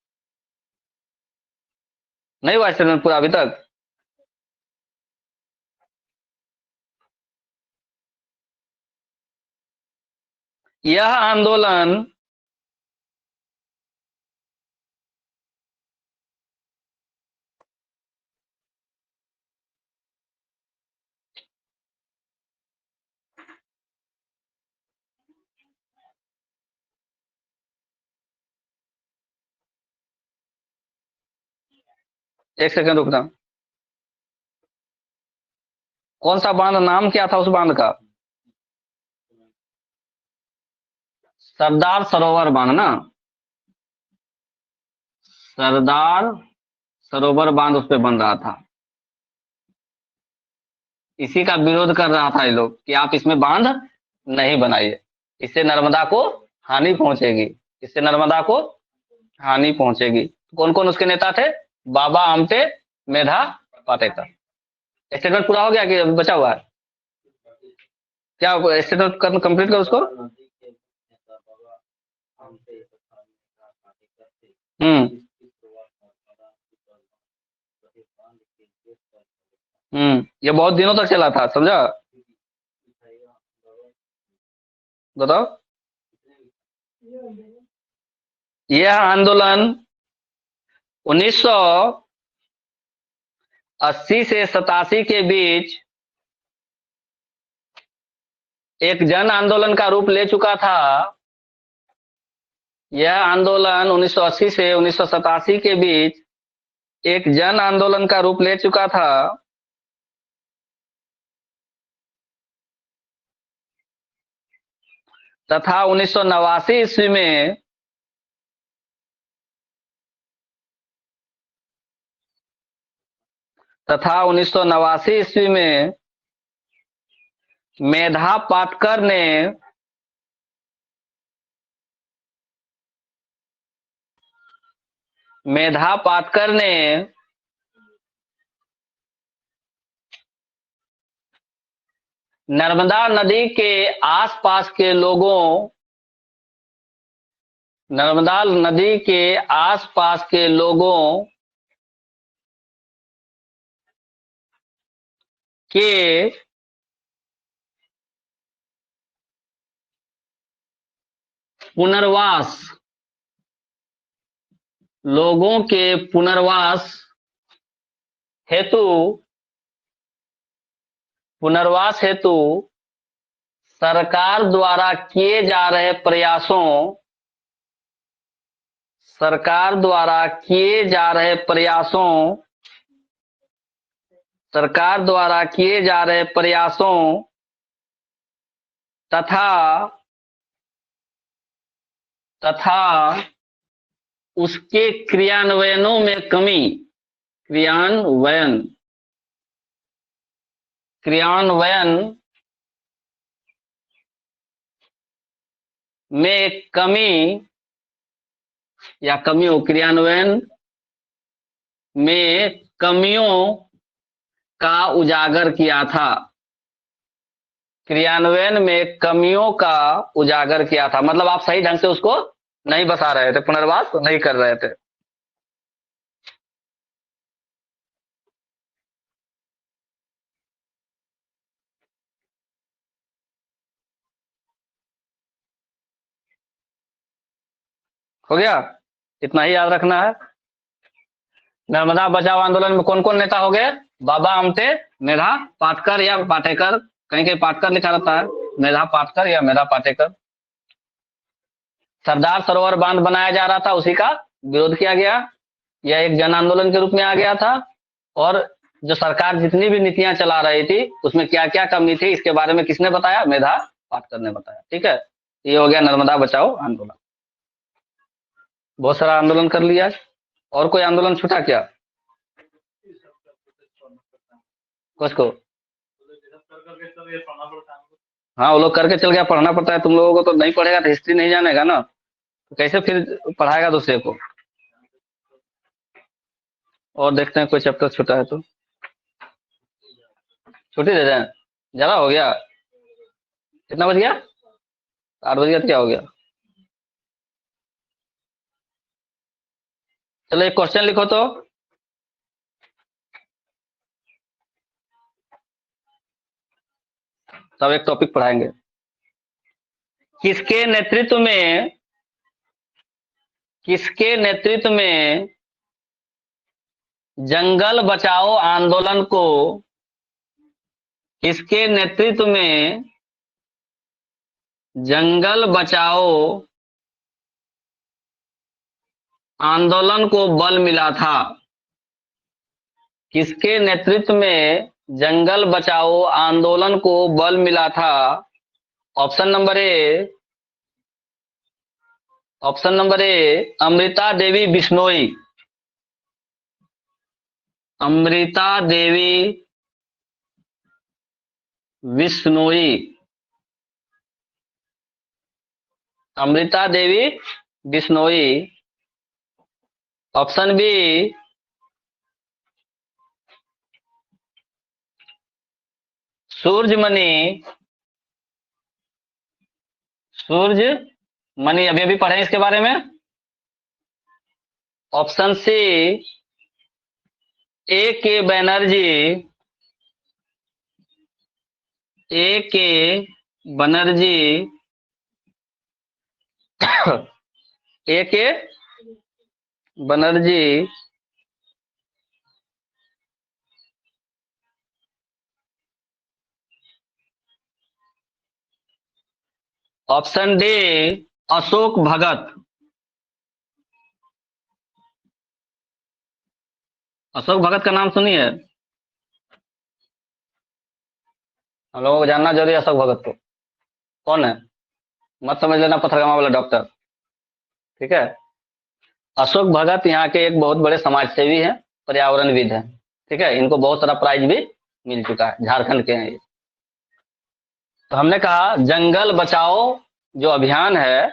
नहीं हुआ स्टेटमेंट पूरा अभी तक? यह आंदोलन एक सेकंड रुकना। कौन सा बांध, नाम क्या था उस बांध का? सरदार सरोवर बांध ना। सरदार सरोवर बांध उस पे बन रहा था। इसी का विरोध कर रहा था ये लोग कि आप इसमें बांध नहीं बनाइए, इससे नर्मदा को हानि पहुंचेगी। इससे नर्मदा को हानि पहुंचेगी। कौन कौन उसके नेता थे? बाबा आमटे, मेधा पाटेकर। स्टेटमेंट पूरा हो गया कि बचा हुआ है? क्या स्टेटमेंट कंप्लीट कर उसको। हम्म। ये बहुत दिनों तक चला था, समझा? बताओ। यह आंदोलन 1980 से 87 के बीच एक जन आंदोलन का रूप ले चुका था। यह आंदोलन 1980 से 1987 के बीच एक जन आंदोलन का रूप ले चुका था। तथा 1989 ईस्वी में तथा 1989 ईस्वी में मेधा पाटकर ने मेधा पाटकर ने नर्मदा नदी के आसपास के लोगों नर्मदा नदी के आसपास के लोगों के पुनर्वास लोगों के पुनर्वास हेतु सरकार द्वारा किए जा रहे प्रयासों सरकार द्वारा किए जा रहे प्रयासों सरकार द्वारा किए जा रहे प्रयासों तथा तथा उसके क्रियान्वयनों में कमी क्रियान्वयन क्रियान्वयन में कमी या कमियों क्रियान्वयन में कमियों का उजागर किया था। क्रियान्वयन में कमियों का उजागर किया था, मतलब आप सही ढंग से उसको नहीं बता रहे थे, पुनर्वास नहीं कर रहे थे। हो गया। इतना ही याद रखना है। नर्मदा बचाओ आंदोलन में कौन कौन नेता हो गए? बाबा आमटे, मेधा पाटकर या पाटेकर, कहीं कहीं पाटकर लिखा रहता है, मेधा पाटकर या मेधा पाटेकर। सरदार सरोवर बांध बनाया जा रहा था, उसी का विरोध किया गया, यह एक जन आंदोलन के रूप में आ गया था। और जो सरकार जितनी भी नीतियां चला रही थी उसमें क्या क्या कमी थी इसके बारे में किसने बताया? मेधा पाटकर ने बताया। ठीक है, ये हो गया नर्मदा बचाओ आंदोलन। बहुत सारा आंदोलन कर लिया। और कोई आंदोलन छूटा क्या? किसको? हाँ, वो लोग करके चल गया, पढ़ना पड़ता है। तुम लोगों को तो नहीं पढ़ेगा तो हिस्ट्री नहीं जानेगा ना, तो कैसे फिर पढ़ाएगा दूसरे को? और देखते हैं कोई चैप्टर छूटा है तो छुट्टी दे दें। ज्यादा हो गया? कितना बज गया? 8 बज गया तो क्या हो गया? चलो एक क्वेश्चन लिखो तो। तब एक टॉपिक पढ़ाएंगे। किसके नेतृत्व में, किसके नेतृत्व में जंगल बचाओ आंदोलन को, किसके नेतृत्व में जंगल बचाओ आंदोलन को बल मिला था? किसके नेतृत्व में जंगल बचाओ आंदोलन को बल मिला था? Option number A, option number A Amrita Devi Bishnoi, Amrita Devi Bishnoi, Amrita Devi Bishnoi. Option B Surajmani, Surajmani, अभी अभी पढ़े इसके बारे में। ऑप्शन सी ए के बनर्जी, ए के बनर्जी, ए के बनर्जी। ऑप्शन डी अशोक भगत, अशोक भगत का नाम सुनिए, हम लोगों को जानना जरूरी है अशोक भगत को। कौन है? मत समझ लेना पथरगामा वाला डॉक्टर। ठीक है, अशोक भगत यहाँ के एक बहुत बड़े समाज सेवी हैं, पर्यावरणविद हैं। ठीक है, इनको बहुत सारा प्राइज भी मिल चुका है, झारखंड के हैं ये। तो हमने कहा जंगल बचाओ जो अभियान है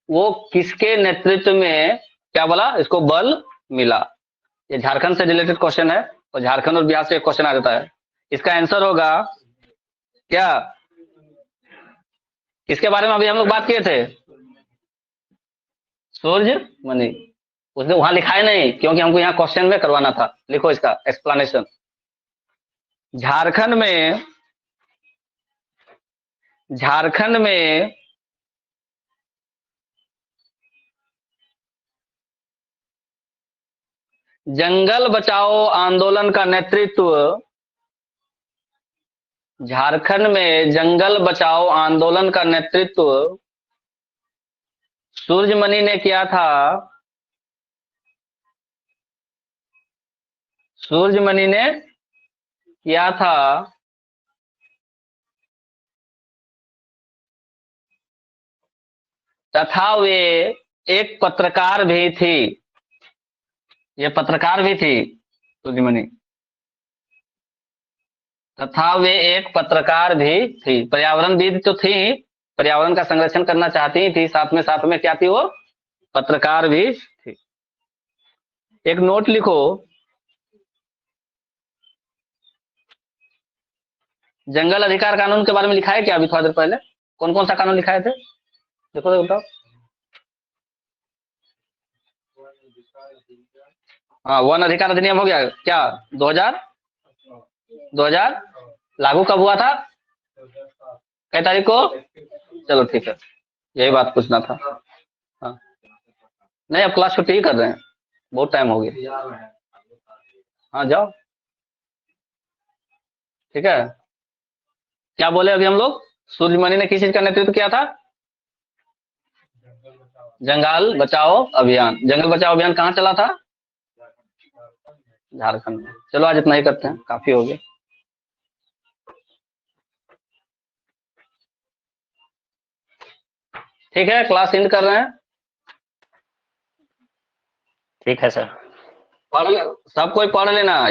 वो किसके नेतृत्व में, क्या बोला, इसको बल मिला। ये झारखंड से रिलेटेड क्वेश्चन है और झारखंड और बिहार से एक क्वेश्चन आ जाता है। इसका आंसर होगा क्या? इसके बारे में अभी हम लोग बात किए थे, सूरजमणि। उसने वहां लिखा है नहीं क्योंकि हमको यहाँ क्वेश्चन में करवाना था। लिखो इसका एक्सप्लेनेशन। झारखंड में, झारखंड में जंगल बचाओ आंदोलन का नेतृत्व, झारखंड में जंगल बचाओ आंदोलन का नेतृत्व सूरजमणि ने किया था। सूरजमणि ने किया था तथा वे एक पत्रकार भी थी। ये पत्रकार भी थी सूरजमणि, तथा वे एक पत्रकार भी थी। पर्यावरणविद तो थी, पर्यावरण का संरक्षण करना चाहती ही थी, साथ में क्या थी वो? पत्रकार भी थी। एक नोट लिखो, जंगल अधिकार कानून के बारे में लिखा है क्या अभी थोड़ा देर पहले? कौन कौन सा कानून लिखाए थे? देखो तो बताओ। हाँ, वन अधिकार अधिनियम हो गया क्या? 2000 लागू कब हुआ था? कई तारीख को? चलो ठीक है, यही बात पूछना था। हाँ, नहीं, अब क्लास छुट्टी ही कर रहे हैं, बहुत टाइम हो गया। हाँ जाओ, ठीक है। क्या बोले अभी हम लोग? सूर्यमणि ने किस चीज का नेतृत्व किया था? जंगल बचाओ अभियान। जंगल बचाओ अभियान कहाँ चला था? झारखंड में। चलो आज इतना ही करते हैं, काफी हो गया। ठीक है, क्लास एंड कर रहे हैं। ठीक है सर। पढ़, सब कोई पढ़ लेना।